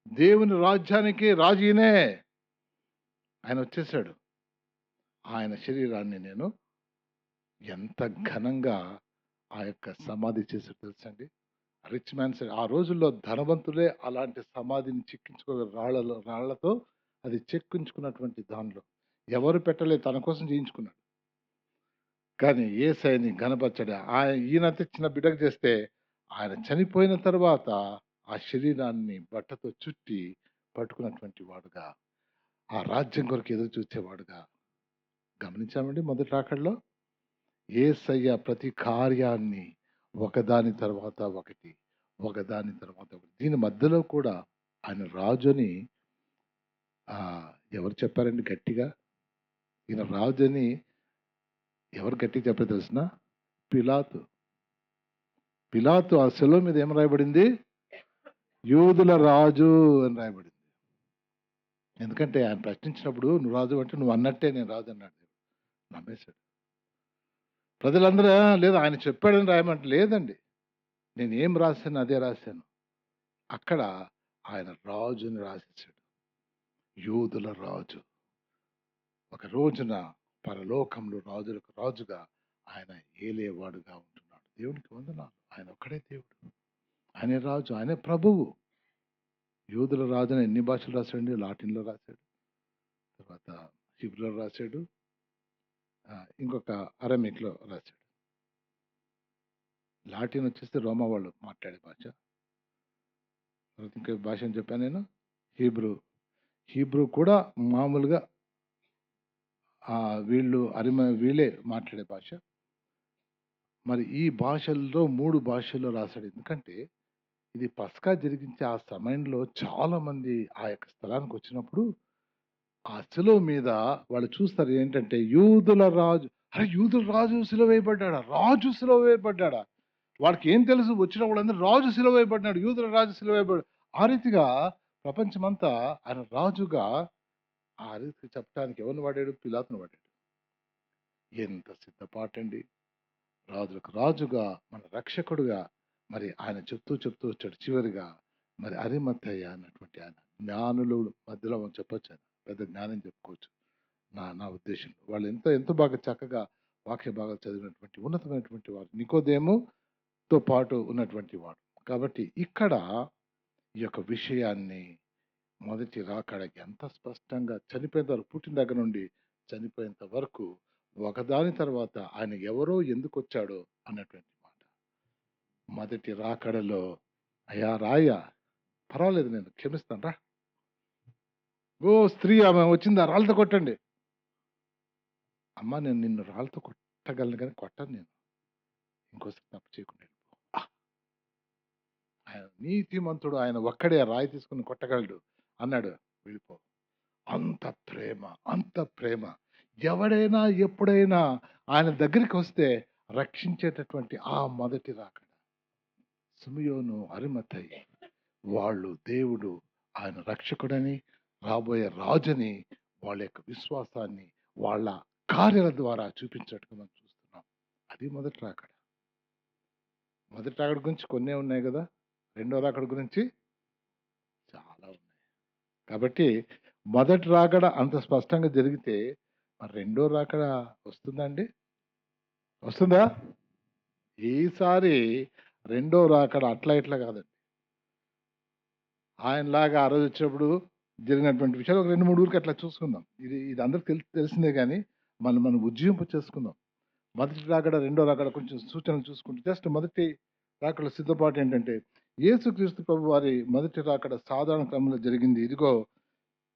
S1: దేవుని రాజ్యానికి రాజు ఈయనే. ఆయన వచ్చేసాడు. ఆయన శరీరాన్ని నేను ఎంత ఘనంగా ఆ యొక్క సమాధి చేశాడు తెలుసండి. రిచ్ మ్యాన్స్ ఆ రోజుల్లో ధనవంతులే అలాంటి సమాధిని రాళ్లతో అది చెక్కించుకున్నటువంటి దానిలో ఎవరు పెట్టలేదు, తన కోసం చేయించుకున్నాడు. కానీ యేసయ్యని ఘనపరచాడు. ఈయన తెచ్చిన బిడ్డకు చేస్తే ఆయన చనిపోయిన తర్వాత ఆ శరీరాన్ని బట్టతో చుట్టి పట్టుకున్నటువంటి వాడుగా, ఆ రాజ్యం కొరకు ఎదురు చూసేవాడుగా గమనించామండి. మొదటి రాకడలో యేసయ్య ప్రతి కార్యాన్ని ఒకదాని తర్వాత ఒకటి, ఒకదాని తర్వాత ఒకటి, దీని మధ్యలో కూడా ఆయన రాజుని ఎవరు చెప్పారండి గట్టిగా? ఈయన రాజుని ఎవరు గట్టిగా చెప్పారు తెలిసిన? పిలాతు ఆ శిలువ మీద ఏం రాయబడింది? యూదుల రాజు అని రాయబడింది. ఎందుకంటే ఆయన ప్రశ్నించినప్పుడు నువ్వు రాజు అంటే నువ్వు అన్నట్టే నేను రాజు అన్నాడు. నమ్మేశాడు. ప్రజలందరూ లేదు ఆయన చెప్పాడని రాయమంటే లేదండి, నేను ఏం రాశాను అదే రాశాను. అక్కడ ఆయన రాజుని రాసేసాడు. యూదుల రాజు. ఒక రోజున పరలోకంలో రాజులకు రాజుగా ఆయన ఏలేవాడుగా ఉంటున్నాడు. దేవునికి వందనాలు. ఆయన ఒక్కడే దేవుడు, ఆయనే రాజు, ఆయనే ప్రభువు. యూదుల రాజుని ఎన్ని భాషలు రాశాడు? లాటిన్లో రాశాడు, తర్వాత హిబ్రూలో రాశాడు, ఇంకొక అరమిక్లో రాశాడు. లాటిన్ వచ్చేస్తే రోమా వాళ్ళు మాట్లాడే భాష. ఇంకొక భాష అని చెప్పాను నేను, హీబ్రూ కూడా మామూలుగా వీళ్ళే మాట్లాడే భాష. మరి ఈ భాషల్లో 3 భాషల్లో రాశాడు. ఎందుకంటే ఇది పస్కా జరిగించే ఆ సమయంలో చాలా మంది ఆ యొక్క స్థలానికి వచ్చినప్పుడు ఆ శిలువ మీద వాళ్ళు చూస్తారు ఏంటంటే యూదుల రాజు. యూదుల రాజు శిలువ వేయబడ్డాడా? రాజు శిలువ వేయబడ్డాడా? వాడికి ఏం తెలుసు? వచ్చిన వాళ్ళందరూ రాజు శిలువ వేయబడ్డాడు, యూదుల రాజు శిలువ వేయబడ్డాడు. ఆ రీతిగా ప్రపంచమంతా ఆయన రాజుగా ఆ రీతికి చెప్పడానికి ఎవరిని వాడాడు? పిలాతును వాడాడు. ఎంత సిద్ధపాటండి! రాజులకు రాజుగా, మన రక్షకుడుగా మరి ఆయన చెప్తూ వచ్చాడు. చివరిగా మరి అరిమత్తయ్య అన్నటువంటి ఆయన జ్ఞానులు మధ్యలో చెప్పొచ్చు, పెద్ద జ్ఞానం చెప్పుకోవచ్చు. నా ఉద్దేశంలో వాళ్ళు ఎంతో బాగా చక్కగా వాక్య భాగాలు చదివినటువంటి ఉన్నతమైనటువంటి వారు, నికోదేముతో పాటు ఉన్నటువంటి వాడు. కాబట్టి ఇక్కడ ఈ యొక్క విషయాన్ని మొదటి రాకడకి ఎంత స్పష్టంగా చనిపోయేంత వరకు, పుట్టిన దగ్గర నుండి చనిపోయేంత వరకు ఒకదాని తర్వాత ఆయన ఎవరో ఎందుకు వచ్చాడో అన్నటువంటి మాట. మొదటి రాకడలో అయ్యా రాయ పర్వాలేదు నేను క్షమిస్తాను రా, ఓ స్త్రీ ఆమె వచ్చిందా రాళ్ళతో కొట్టండి. అమ్మ నేను నిన్ను రాళ్ళతో కొట్టగలను కానీ కొట్టను నేను, ఇంకోసారి తప్పు చేయకుండా ఆయన నీతిమంతుడు, ఆయన ఒక్కడే రాయి తీసుకుని కొట్టగలడు అన్నాడు. వెళ్ళిపో. అంత ప్రేమ ఎవడైనా ఎప్పుడైనా ఆయన దగ్గరికి వస్తే రక్షించేటటువంటి ఆ మొదటి రాకడ. సిమియోను, అరిమత్తయి వాళ్ళు దేవుడు ఆయన రక్షకుడని, రాబోయే రాజుని వాళ్ళ యొక్క విశ్వాసాన్ని వాళ్ళ కార్యాల ద్వారా చూపించట్టుగా మనం చూస్తున్నాం. అది మొదటి రాకడ. మొదటి రాకడ గురించి కొన్నే ఉన్నాయి కదా, రెండో రాకడ గురించి చాలా ఉన్నాయి. కాబట్టి మొదటి రాకడ అంత స్పష్టంగా జరిగితే మరి రెండో రాకడ వస్తుందండి? వస్తుందా? ఈసారి రెండో రాకడ అట్లా ఇట్లా కాదండి. ఆయనలాగా ఆ రోజు వచ్చినప్పుడు జరిగినటువంటి విషయాలు ఒక 2-3 ఊరికి అట్లా చూసుకుందాం. ఇది అందరికి తెలిసిందే కానీ మనం ఉజ్జీవింపు చేసుకుందాం. మొదటి రాకడ రెండో రాకడ కొంచెం సూచనలు చూసుకుంటే, జస్ట్ మొదటి రాకడ సిద్ధపాటు ఏంటంటే యేసుక్రీస్తు ప్రభు వారి మొదటి రాకడ సాధారణ క్రమంలో జరిగింది. ఇదిగో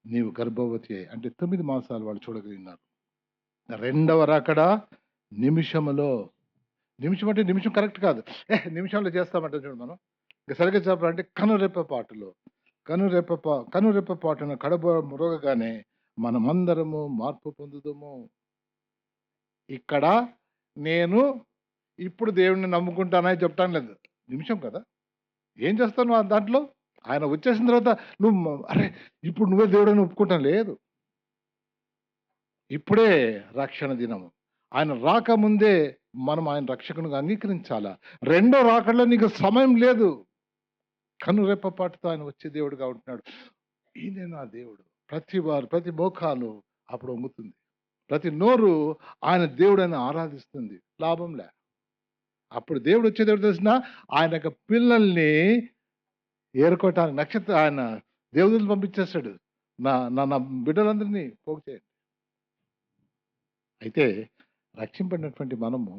S1: నీవు గర్భవతి అయి అంటే 9 మాసాలు వాళ్ళు చూడగలిగినారు. రెండవ రాకడ నిమిషములో. నిమిషం అంటే నిమిషం కరెక్ట్ కాదు. నిమిషంలో చేస్తామంటాం చూడు మనం. ఇక సరిగ్గా చెప్పాలంటే కనురెప్ప పాటులో. కనురెప్ప పాటున మ్రోగగానే మనమందరము మార్పు పొందుదుము. ఇక్కడ నేను ఇప్పుడు దేవుడిని నమ్ముకుంటానని చెప్పటం లేదు. నిమిషం కదా! ఏం చేస్తావు నువ్వు దాంట్లో? ఆయన వచ్చేసిన తర్వాత నువ్వు అరే! ఇప్పుడు నువ్వే దేవుడని ఒప్పుకుంటాం లేదు. ఇప్పుడే రక్షణ దినము. ఆయన రాకముందే మనం ఆయన రక్షకునిగా అంగీకరించాలా. రెండో రాకడలో నీకు సమయం లేదు. కనురెప్పపాటుతో ఆయన వచ్చే దేవుడుగా ఉంటున్నాడు. ఈయనే నా దేవుడు. ప్రతి మోకాలు అప్పుడు వంగుతుంది. ప్రతి నోరు ఆయన దేవుడని ఆరాధిస్తుంది. లాభంలే. అప్పుడు దేవుడు వచ్చే దేవుడు తెలిసిన ఆయన యొక్క పిల్లల్ని ఏరుకోవటానికి ఆయన దేవుడుని పంపించేస్తాడు. నా బిడ్డలందరినీ పోగు చేయండి. అయితే రక్షింపడినటువంటి మనము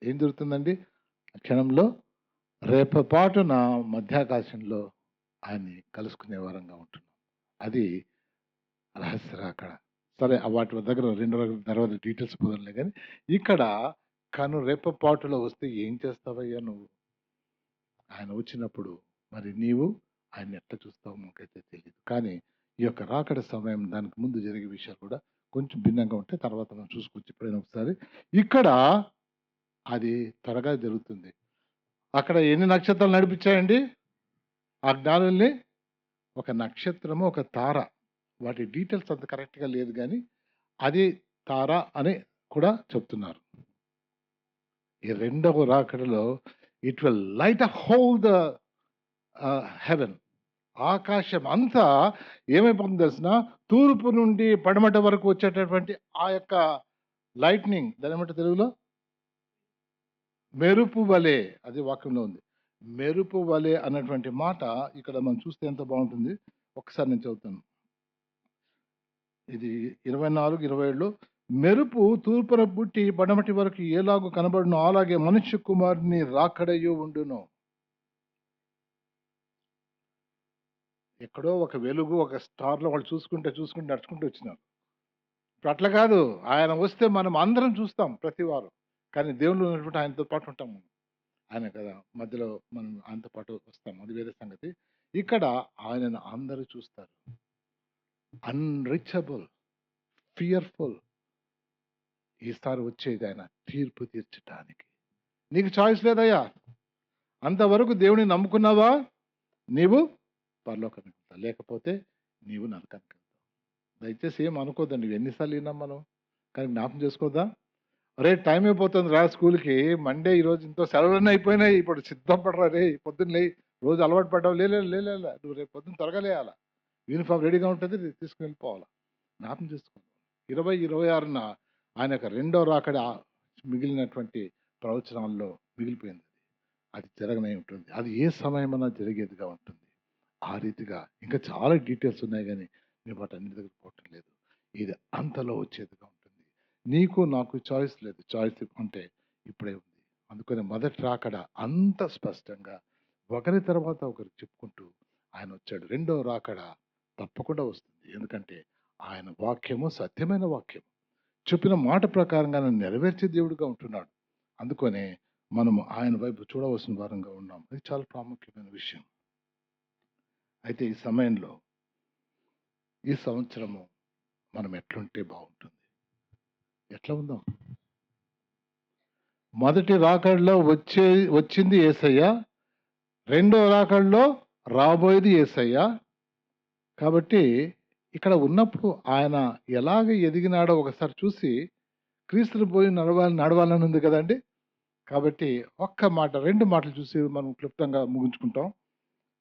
S1: ఏం జరుగుతుందండి? క్షణంలో రేపపాటున మధ్యాకాశంలో ఆయన్ని కలుసుకునే వారంగా ఉంటున్నాం. అది రహస్య రాకడ. సరే వాటి దగ్గర తర్వాత డీటెయిల్స్ పోదంలే కానీ ఇక్కడ రేపపాటులో వస్తే ఏం చేస్తావయ్యా నువ్వు? ఆయన వచ్చినప్పుడు మరి నీవు ఆయన ఎట్లా చూస్తావు మాకైతే తెలియదు. కానీ ఈ యొక్క రాకడ సమయం దానికి ముందు జరిగే విషయాలు కూడా కొంచెం భిన్నంగా ఉంటే తర్వాత మనం చూసుకొచ్చి ఎప్పుడైనా ఒకసారి. ఇక్కడ అది త్వరగా జరుగుతుంది. అక్కడ ఎన్ని నక్షత్రాలు నడిపించాయండి ఆ జ్ఞానుల్ని? ఒక నక్షత్రము, ఒక తార. వాటి డీటెయిల్స్ అంత కరెక్ట్గా లేదు కానీ అది తార అని కూడా చెప్తున్నారు. ఈ రెండవ రాకడలో it will light up whole the heaven. ఆకాశం అంతా ఏమైపోతుంది తెలిసిన? తూర్పు నుండి పడమట వరకు వచ్చేటటువంటి ఆ యొక్క లైట్నింగ్, దాని ఏమంటే తెలుగులో మెరుపు వలె, అది వాక్యంలో ఉంది. మెరుపు వలె అన్నటువంటి మాట ఇక్కడ మనం చూస్తే ఎంత బాగుంటుంది. ఒకసారి నేను చదువుతాను. ఇది 24, 27లో మెరుపు తూర్పున పుట్టి పడమటి వరకు ఏలాగు కనబడును అలాగే మనుష్య కుమారుని రాకడయు ఉండును. ఎక్కడో ఒక వెలుగు, ఒక స్టార్లో వాళ్ళు చూసుకుంటే నడుచుకుంటూ వచ్చినారు. ఇప్పుడు అట్లా కాదు. ఆయన వస్తే మనం అందరం చూస్తాం ప్రతి వారు. కానీ దేవుళ్ళు ఉన్నటువంటి ఆయనతో పాటు ఉంటాం. ఆయన కదా మధ్యలో మనం ఆయనతో పాటు వస్తాం, అది వేరే సంగతి. ఇక్కడ ఆయనను అందరూ చూస్తారు. Unreachable, fearful. ఈసారి వచ్చేది ఆయన తీర్పు తీర్చడానికి. నీకు చాయిస్ లేదయ్యా. అంతవరకు దేవుని నమ్ముకున్నావా, నీవు పరలోకానికి వెళ్తావు, లేకపోతే నీవు నరకానికి వెళ్తావు. దయచేసి ఏం అనుకోదండి. ఎన్నిసార్లు విన్నాం మనం, కానీ జ్ఞాపకం చేసుకోదా? రే టైం అయిపోతుంది రా స్కూల్కి, మండే ఈరోజు ఇంతో సెలవులన్నీ అయిపోయినాయి, ఇప్పుడు సిద్ధం పడరా రే, పొద్దున్న లే, రోజు అలవాటు పడ్డావు, లేలే నువ్వు రేపు పొద్దున్న త్వరగా లేయాలా, యూనిఫామ్ రెడీగా ఉంటుంది, తీసుకుని వెళ్ళిపోవాలా. జ్ఞాపకం చేసుకో. 26న ఆయన యొక్క రెండో రాకడ మిగిలినటువంటి ప్రవచనాల్లో మిగిలిపోయింది. అది జరగనే ఉంటుంది. అది ఏ సమయమైనా జరిగేదిగా ఉంటుంది. ఆ రీతిగా ఇంకా చాలా డీటెయిల్స్ ఉన్నాయి కానీ నేను వాటి అన్నిటి దగ్గర పోవటం లేదు. ఇది అంతలో వచ్చేదిగా ఉంటుంది. నీకు నాకు చాయిస్ లేదు. చాయిస్ అంటే ఇప్పుడే ఉంది. అందుకని మొదటి రాకడ అంత స్పష్టంగా ఒకరి తర్వాత ఒకరు చెప్పుకుంటూ ఆయన వచ్చాడు. రెండో రాకడ తప్పకుండా వస్తుంది. ఎందుకంటే ఆయన వాక్యము సత్యమైన వాక్యం, చెప్పిన మాట ప్రకారంగా నెరవేర్చే దేవుడిగా ఉంటున్నాడు. అందుకనే మనము ఆయన వైపు చూడవలసిన వారంగా ఉన్నాం. అది చాలా ప్రాముఖ్యమైన విషయం. అయితే ఈ సమయంలో, ఈ సంవత్సరము మనం ఎట్లుంటే బాగుంటుంది? ఎట్లా ఉందాం? మొదటి రాకడలో వచ్చింది యేసయ్య, రెండో రాకడలో రాబోయేది యేసయ్య. కాబట్టి ఇక్కడ ఉన్నప్పుడు ఆయన ఎలాగ ఎదిగినాడో ఒకసారి చూసి క్రీస్తుని పోయి నడవాలని ఉంది కదండి. కాబట్టి ఒక్క మాట, 2 మాటలు చూసి మనం క్లుప్తంగా ముగించుకుంటాం.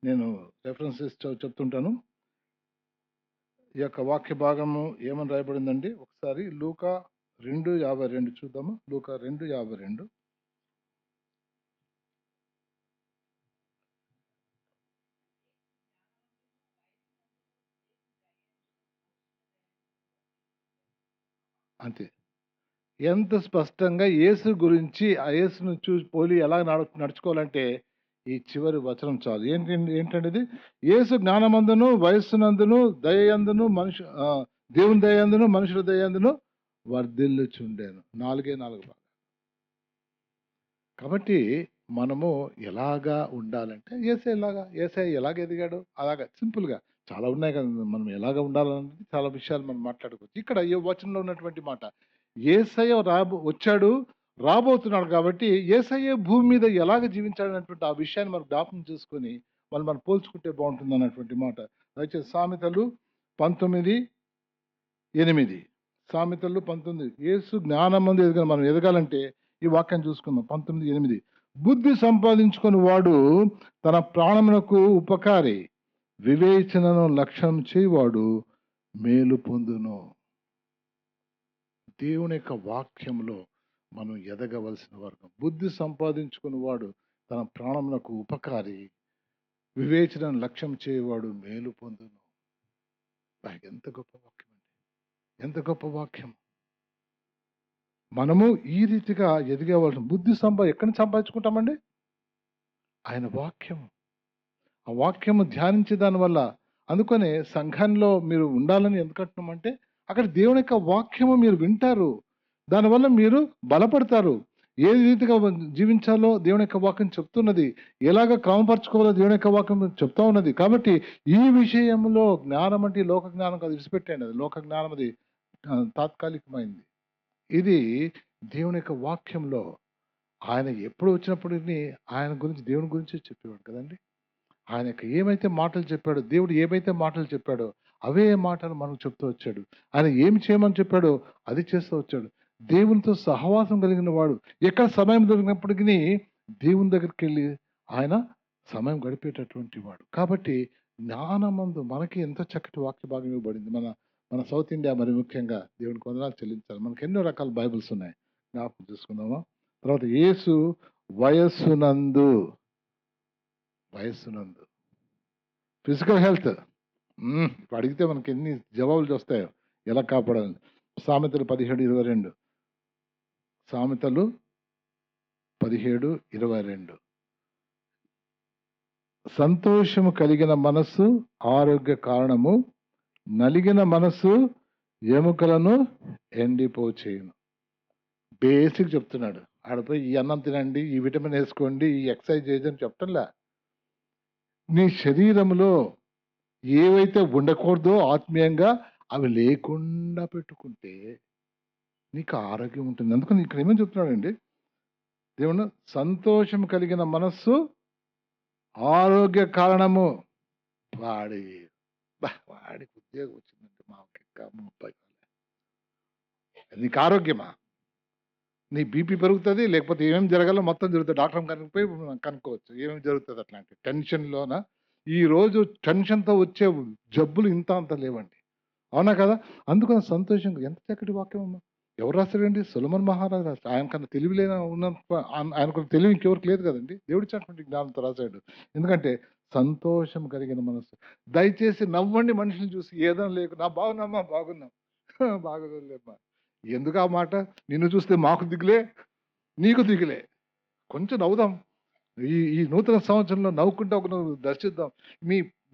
S1: నేను రెఫరెన్సెస్ చెప్తుంటాను. ఈ యొక్క వాక్య భాగము ఏమని రాయబడిందండి? ఒకసారి లూకా 2:52 చూద్దాము. లూకా 2:52. అంతే. ఎంత స్పష్టంగా యేసు గురించి, ఆ యేసును పోలి ఎలా నడుచుకోవాలంటే ఈ చివరి వచనం చాలు. ఏంటంటే ఇది? యేసు జ్ఞానమందును, వయస్సునందును, దయయందును, దేవుని దయందును, మనుషుల దయందును వర్ధిల్లుచుండెను. 4 భాగాలు. కాబట్టి మనము ఎలాగా ఉండాలంటే యేసయ్య ఎలాగ ఎదిగాడు అలాగా సింపుల్‌గా. చాలా ఉన్నాయి కదా! మనం ఎలాగా ఉండాలనేది చాలా విషయాలు మనం మాట్లాడుకోవచ్చు. ఇక్కడ ఈ వచనంలో ఉన్నటువంటి మాట యేసయ్య వచ్చాడు, రాబోతున్నాడు కాబట్టి యేసయ్య భూమి మీద ఎలాగ జీవించాడనేటువంటి ఆ విషయాన్ని మనం జ్ఞాపకం చేసుకొని మనం పోల్చుకుంటే బాగుంటుందన్నటువంటి మాట. దయచేసి సామెతలు 19:8 సామెతలు 19 యేసు జ్ఞానమందు ఎదగాలి. మనం ఎదగాలంటే ఈ వాక్యాన్ని చూసుకుందాం. 19:8 బుద్ధి సంపాదించుకొని వాడు తన ప్రాణమునకు ఉపకారి, వివేచనను లక్ష్యం చేయవాడు మేలు పొందును. దేవుని యొక్క వాక్యంలో మనం ఎదగవలసిన వర్గం. బుద్ధి సంపాదించుకుని వాడు తన ప్రాణమునకు ఉపకారి, వివేచనను లక్ష్యం చేయవాడు మేలు పొందును. ఎంత గొప్ప వాక్యం అండి! ఎంత గొప్ప వాక్యం! మనము ఈ రీతిగా ఎదిగేవాళ్ళం. బుద్ధి ఎక్కడి నుంచి సంపాదించుకుంటామండి? ఆయన వాక్యం. ఆ వాక్యము ధ్యానించే దానివల్ల అందుకనే సంఘంలో మీరు ఉండాలని ఎందుకంటున్నామంటే అక్కడ దేవుని యొక్క వాక్యము మీరు వింటారు. దానివల్ల మీరు బలపడతారు. ఏ రీతిగా జీవించాలో దేవుని యొక్క వాక్యం చెప్తున్నది. ఎలాగ క్రమపరచుకోవాలో దేవుని యొక్క వాక్యం చెప్తా ఉన్నది. కాబట్టి ఈ విషయంలో జ్ఞానం అంటే లోక జ్ఞానం కాదు, విడిచిపెట్టండి. అది లోక జ్ఞానం, అది తాత్కాలికమైంది. ఇది దేవుని యొక్క వాక్యంలో ఆయన ఎప్పుడు వచ్చినప్పటికీ ఆయన గురించి దేవుని గురించి చెప్పేవాడు కదండి. ఆయన యొక్క ఏమైతే మాటలు చెప్పాడో, దేవుడు ఏమైతే మాటలు చెప్పాడో అవే మాటలు మనకు చెప్తూ వచ్చాడు. ఆయన ఏమి చేయమని చెప్పాడో అది చేస్తూ వచ్చాడు. దేవునితో సహవాసం కలిగిన వాడు ఎక్కడ సమయం దొరికినప్పటికీ దేవుని దగ్గరికి వెళ్ళి ఆయన సమయం గడిపేటటువంటి వాడు. కాబట్టి జ్ఞానమందు మనకి ఎంత చక్కటి వాక్య భాగం ఇవ్వబడింది. మన సౌత్ ఇండియా మరి ముఖ్యంగా దేవునికి వందనాలు చెల్లించాలి. మనకి ఎన్నో రకాల బైబిల్స్ ఉన్నాయి, జ్ఞాపకం చేసుకుందామా. తర్వాత యేసు వయస్సునందు ఫిజికల్ హెల్త్ అడిగితే మనకి ఎన్ని జవాబులు వస్తాయో ఎలా కాపాడాలి. సామెతలు 17:22 సామెతలు 17:22 సంతోషము కలిగిన మనస్సు ఆరోగ్య కారణము, నలిగిన మనస్సు ఎముకలను ఎండిపోచేయును. బేసిక్ చెప్తున్నాడు. ఆడపోయి ఈ అన్నం తినండి, ఈ విటమిన్ వేసుకోండి, ఈ ఎక్సర్సైజ్ చేయని చెప్పటంలా. నీ శరీరంలో ఏవైతే ఉండకూడదో ఆత్మీయంగా అవి లేకుండా పెట్టుకుంటే నీకు ఆరోగ్యం ఉంటుంది. అందుకని ఇక్కడ ఏమని చెప్తున్నాడండి దేవుడు, సంతోషం కలిగిన మనస్సు ఆరోగ్య కారణము. వాడికి ఉద్యోగం వచ్చిందంటే మా 30 నీకు ఆరోగ్యమా? నీ బీపీ పెరుగుతుంది, లేకపోతే ఏమేమి జరగాలో మొత్తం జరుగుతుంది. డాక్టర్ కనుక్కపోయి కనుక్కోవచ్చు ఏమేమి జరుగుతుంది. అట్లాంటి టెన్షన్లోన ఈరోజు టెన్షన్తో వచ్చే జబ్బులు ఇంత అంత లేవండి, అవునా కదా? అందుకని సంతోషంగా ఎంత చక్కటి వాక్యం అమ్మా. ఎవరు రాశాడండి? సొలొమోన్ మహారాజు రాశాడు. ఆయన కన్నా తెలివి ఆయనకు తెలివి ఇంకెవరికి లేదు కదండి. దేవుడి ఇచ్చినటువంటి జ్ఞానంతో రాశాడు. ఎందుకంటే సంతోషం కలిగిన మనసు. దయచేసి నవ్వండి మనుషులు చూసి, ఏదైనా లేకు నా బాగున్నామ్మా, బాగున్నాం, బాగులేమ్మా. ఎందుకు ఆ మాట? నిన్ను చూస్తే మాకు దిగులే, నీకు దిగులే. కొంచెం నవ్వుదాం. ఈ నూతన సంవత్సరంలో నవ్వుకుంటా ఒక దర్శిద్దాం.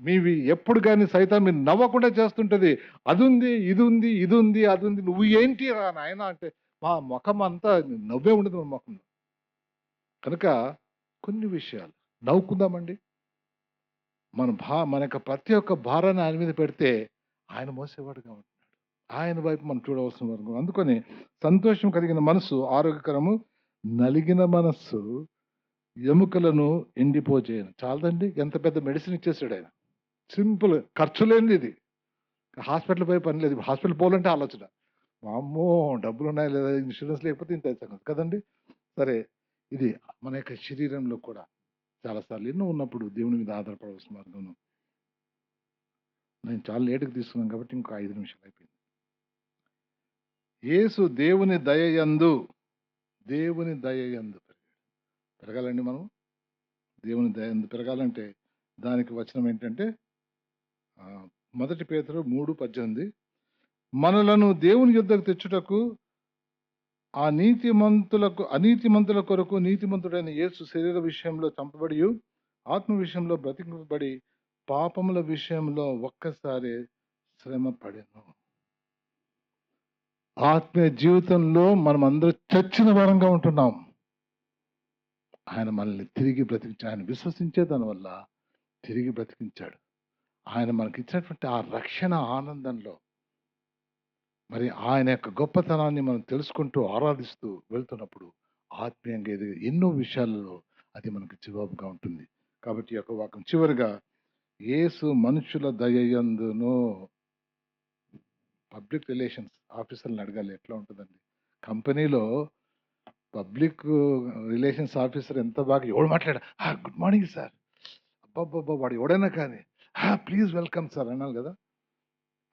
S1: మీవి ఎప్పుడు కానీ సైతం మీరు నవ్వకుండా చేస్తుంటది. అది ఉంది, ఇది ఉంది, ఇది ఉంది, అది ఉంది. నువ్వు ఏంటి రా నాయన అంటే మా ముఖం అంతా నవ్వే ఉండదు మన ముఖంలో. కనుక కొన్ని విషయాలు నవ్వుకుందామండి. మన యొక్క ప్రతి ఒక్క భారాన్ని ఆయన మీద పెడితే ఆయన మోసేవాడుగా ఉంటున్నాడు. ఆయన వైపు మనం చూడవలసిన వరకు. అందుకని సంతోషం కలిగిన మనసు ఆరోగ్యకరము, నలిగిన మనస్సు ఎముకలను ఎండిపోచేయను. చాలదండి, ఎంత పెద్ద మెడిసిన్ ఇచ్చేసాడు ఆయన. సింపుల్, ఖర్చు లేనిది ఇది. హాస్పిటల్ పోయి పని లేదు. హాస్పిటల్ పోవాలంటే ఆలోచన, అమ్మో డబ్బులు ఉన్నాయి లేదా, ఇన్సూరెన్స్ లేకపోతే ఇంత కదండి. సరే, ఇది మన యొక్క శరీరంలో కూడా చాలాసార్లు ఎన్నో ఉన్నప్పుడు దేవుని మీద ఆధారపడవలసిన మార్గం. నేను చాలా లేటుగా తీసుకున్నాను కాబట్టి ఇంకో 5 నిమిషాలు అయిపోయింది. యేసు దేవుని దయయందు పెరగాలండి. మనం దేవుని దయయందు పెరగాలంటే దానికి వచనం ఏంటంటే 1 పేతురు 3:18 మనలను దేవుని యుద్ధకు తెచ్చుటకు అనీతిమంతుల కొరకు నీతిమంతుడైన యేసు శరీర విషయంలో చంపబడి ఆత్మ విషయంలో బ్రతికింపబడి పాపముల విషయంలో ఒక్కసారి శ్రమ పడెను. ఆత్మీయ జీవితంలో మనం అందరూ చచ్చిన వారంగా ఉంటున్నాం. ఆయన మనల్ని తిరిగి బ్రతికించాడు. ఆయన విశ్వసించే దాని వల్ల తిరిగి బ్రతికించాడు. ఆయన మనకి ఇచ్చినటువంటి ఆ రక్షణ ఆనందంలో మరి ఆయన యొక్క గొప్పతనాన్ని మనం తెలుసుకుంటూ ఆరాధిస్తూ వెళ్తున్నప్పుడు ఆత్మీయంగా ఎదిగే ఎన్నో విషయాలలో అది మనకు జవాబుగా ఉంటుంది. కాబట్టి ఈ యొక్క వాక్యం చివరిగా యేసు మనుషుల దయయందును. పబ్లిక్ రిలేషన్స్ ఆఫీసర్ని అడగాలి ఎట్లా ఉంటుందండి. కంపెనీలో పబ్లిక్ రిలేషన్స్ ఆఫీసర్ ఎంత బాగా ఎవడు మాట్లాడా, గుడ్ మార్నింగ్ సార్, అబ్బాబ్బా వాడు ఎవడైనా కానీ ప్లీజ్ వెల్కమ్ సార్ అనాలి కదా.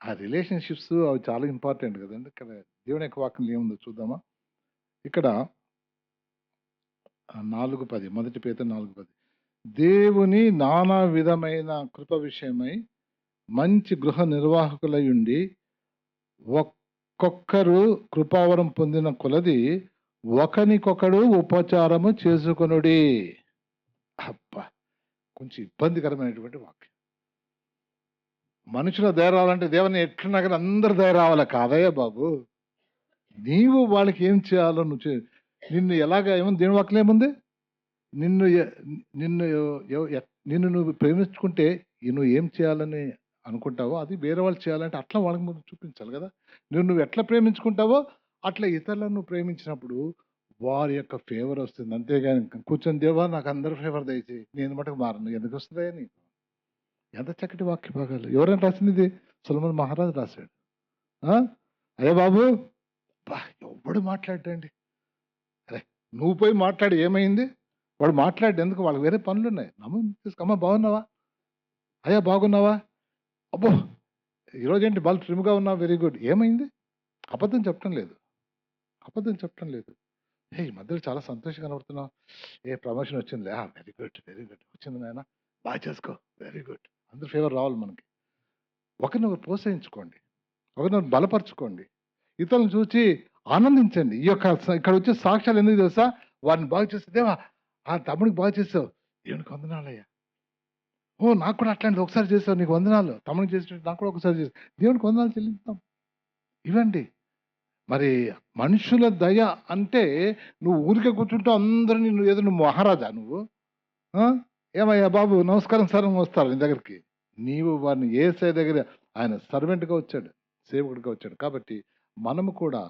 S1: ఆ రిలేషన్షిప్స్ అవి చాలా ఇంపార్టెంట్ కదండి. ఇక్కడ దేవుని యొక్క వాక్యంలో ఏముందో చూద్దామా. ఇక్కడ 4:10 మొదటి పేతురు 4:10 దేవుని నానా విధమైన కృప విషయమై మంచి గృహ నిర్వాహకులై ఉండి ఒక్కొక్కరు కృపావరం పొందిన కొలది ఒకనికొకడు ఉపచారము చేసుకొనుడి. అబ్బా, కొంచెం ఇబ్బందికరమైనటువంటి వాక్యం. మనుషుల దయ రావాలంటే దేవుని ఎట్లున్నా కానీ అందరు దయ రావాలి కాదయ్యా బాబు. నీవు వాళ్ళకి ఏం చేయాలో నువ్వు నిన్ను ఎలాగా ఏముంది దేవుని వాక్యం ఏముంది, నిన్ను నిన్ను నిన్ను నువ్వు ప్రేమించుకుంటే నువ్వు ఏం చేయాలని అనుకుంటావో అది వేరే వాళ్ళు చేయాలంటే అట్లా వాళ్ళకి ముందు చూపించాలి కదా. నువ్వు ఎట్లా ప్రేమించుకుంటావో అట్లా ఇతరులను నువ్వు ప్రేమించినప్పుడు వారి యొక్క ఫేవర్ వస్తుంది. అంతేగాని కూర్చొని దేవా నాకు అందరు ఫేవర్ దయచేయి నేను మటుకు మారను ఎందుకు వస్తుందా నీకు. ఎంత చక్కటి వాక్య భాగాలు. ఎవరైనా రాసింది ఇది? సొలొమోను మహారాజు రాశాడు. అయ్యా బాబు ఎవడు మాట్లాడండి. అరే నువ్వు పోయి మాట్లాడి ఏమైంది, వాడు మాట్లాడి ఎందుకు, వాళ్ళకి వేరే పనులు ఉన్నాయి. అమ్మ బాగున్నావా, అయ్యా బాగున్నావా, అబ్బో ఈరోజు ఏంటి బాగా ట్రిమ్గా ఉన్నావు, వెరీ గుడ్, ఏమైంది. అబద్ధం చెప్పడం లేదు, అబద్ధం చెప్పడం లేదు. ఈ మధ్యలో చాలా సంతోషంగా కనబడుతున్నావు, ఏ ప్రమోషన్ వచ్చిందిలే, వెరీ గుడ్ వెరీ గుడ్, వచ్చింది నాయన బాగా చేసుకో, వెరీ గుడ్. అందరూ ఫేవర్ రావాలి మనకి. ఒకరినొకరు ప్రోత్సహించుకోండి, ఒకరినొకరు బలపరచుకోండి, ఇతరులను చూసి ఆనందించండి. ఈ యొక్క ఇక్కడ వచ్చే సాక్ష్యాలు ఎందుకు తెలుసా, వారిని బాగా చేస్తే దేవా ఆ తమ్ముడికి బాగా చేసావు, దేవునికి వందనాలయ్యా, ఓ నాకు కూడా అట్లాంటిది ఒకసారి చేసావు, నీకు వందనాలు, తమ్ముడికి చేసినట్టు నాకు కూడా ఒకసారి చేసావు, దేవునికి వందనాలు చెల్లిస్తాం. ఇవ్వండి. మరి మనుషుల దయ అంటే నువ్వు ఊరికే కూర్చుంటూ అందరినీ నువ్వు ఏదో నువ్వు మహారాజా నువ్వు, ఏమయ్యా బాబు నమస్కారం సార్ వస్తారు నీ దగ్గరికి. నీవు వారిని యేసయ్య దగ్గర ఆయన సర్వెంట్గా వచ్చాడు, సేవకుడిగా వచ్చాడు. కాబట్టి మనము కూడా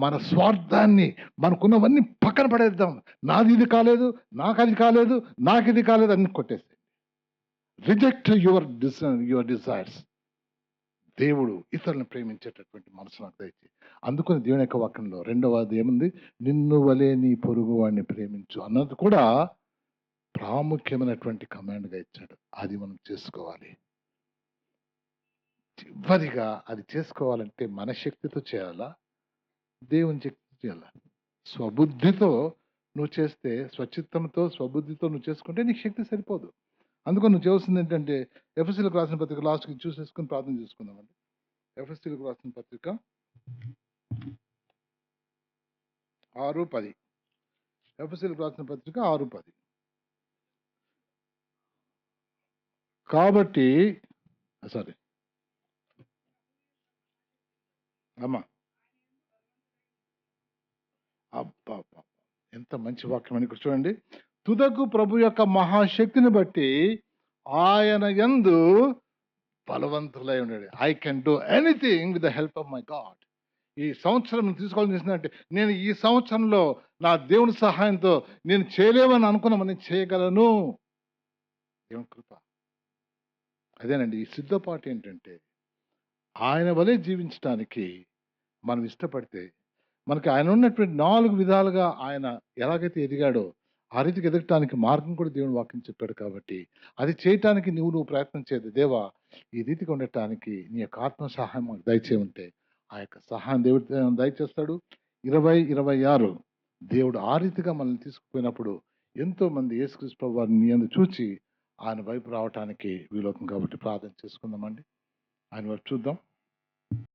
S1: మన స్వార్థాన్ని మనకున్నవన్నీ పక్కన పడేద్దాం. నాది ఇది కాలేదు, నాకు అది కాలేదు, నాకు ఇది కాలేదు అన్ని కొట్టేస్తాయి. Reject your desires. దేవుడు ఇతరులను ప్రేమించేటటువంటి మనసు నాకు దయచి. అందుకని దేవుని యొక్క వాక్యంలో రెండవది ఏముంది, నిన్ను వలే నీ పొరుగు వాడిని ప్రేమించు అన్నది కూడా ప్రాముఖ్యమైనటువంటి కమాండ్గా ఇచ్చాడు. అది మనం చేసుకోవాలి. చివరిగా అది చేసుకోవాలంటే మన శక్తితో చేయాలా, దేవుని శక్తితో చేయాలా. స్వబుద్ధితో నువ్వు చేస్తే, స్వచిత్తంతో స్వబుద్ధితో నువ్వు చేసుకుంటే నీకు శక్తి సరిపోదు. అందుకని నువ్వు చేయాల్సింది ఏంటంటే ఎఫెసీయులకు రాసిన పత్రిక లాస్ట్కి చూసేసుకుని ప్రార్థన చేసుకుందామండి. ఎఫెసీయులకు రాసిన పత్రిక 6:10. ఎఫెసీయులకు రాసిన పత్రిక 6:10. కాబట్టి సారీ అమ్మా, అబ్బా ఎంత మంచి వాక్యం అని ఇక్కడ చూడండి. తుదకు ప్రభు యొక్క మహాశక్తిని బట్టి ఆయన యందు బలవంతులై ఉన్నాడు. I can do anything with the help of my God. ఈ సంవత్సరం తీసుకోవాలని చేసిందంటే నేను ఈ సంవత్సరంలో నా దేవుని సహాయంతో నేను చేయలేమని అనుకున్నామని చేయగలను. దేవుని కృప అదేనండి. ఈ సిద్ధపాటు ఏంటంటే ఆయన వలె జీవించడానికి మనం ఇష్టపడితే మనకి ఆయన ఉన్నటువంటి 4 విధాలుగా ఆయన ఎలాగైతే ఎదిగాడో ఆ రీతికి ఎదగటానికి మార్గం కూడా దేవుని వాక్యం చెప్పాడు. కాబట్టి అది చేయటానికి నువ్వు ప్రయత్నం చేయదు. దేవా ఈ రీతికి ఉండటానికి నీ యొక్క ఆత్మ సహాయం మాకు దయచేయమంటే ఆ యొక్క సహాయం దేవుడు దయచేస్తాడు. 2026 దేవుడు ఆ రీతిగా మనల్ని తీసుకుపోయినప్పుడు ఎంతో మంది యేసుక్రీస్తు ప్రభువు వారిని నీ యందు చూచి ఆయన వైపు రావటానికి వీలవుతుంది. కాబట్టి ప్రార్థన చేసుకుందామండి. ఆయన వైపు చూద్దాం.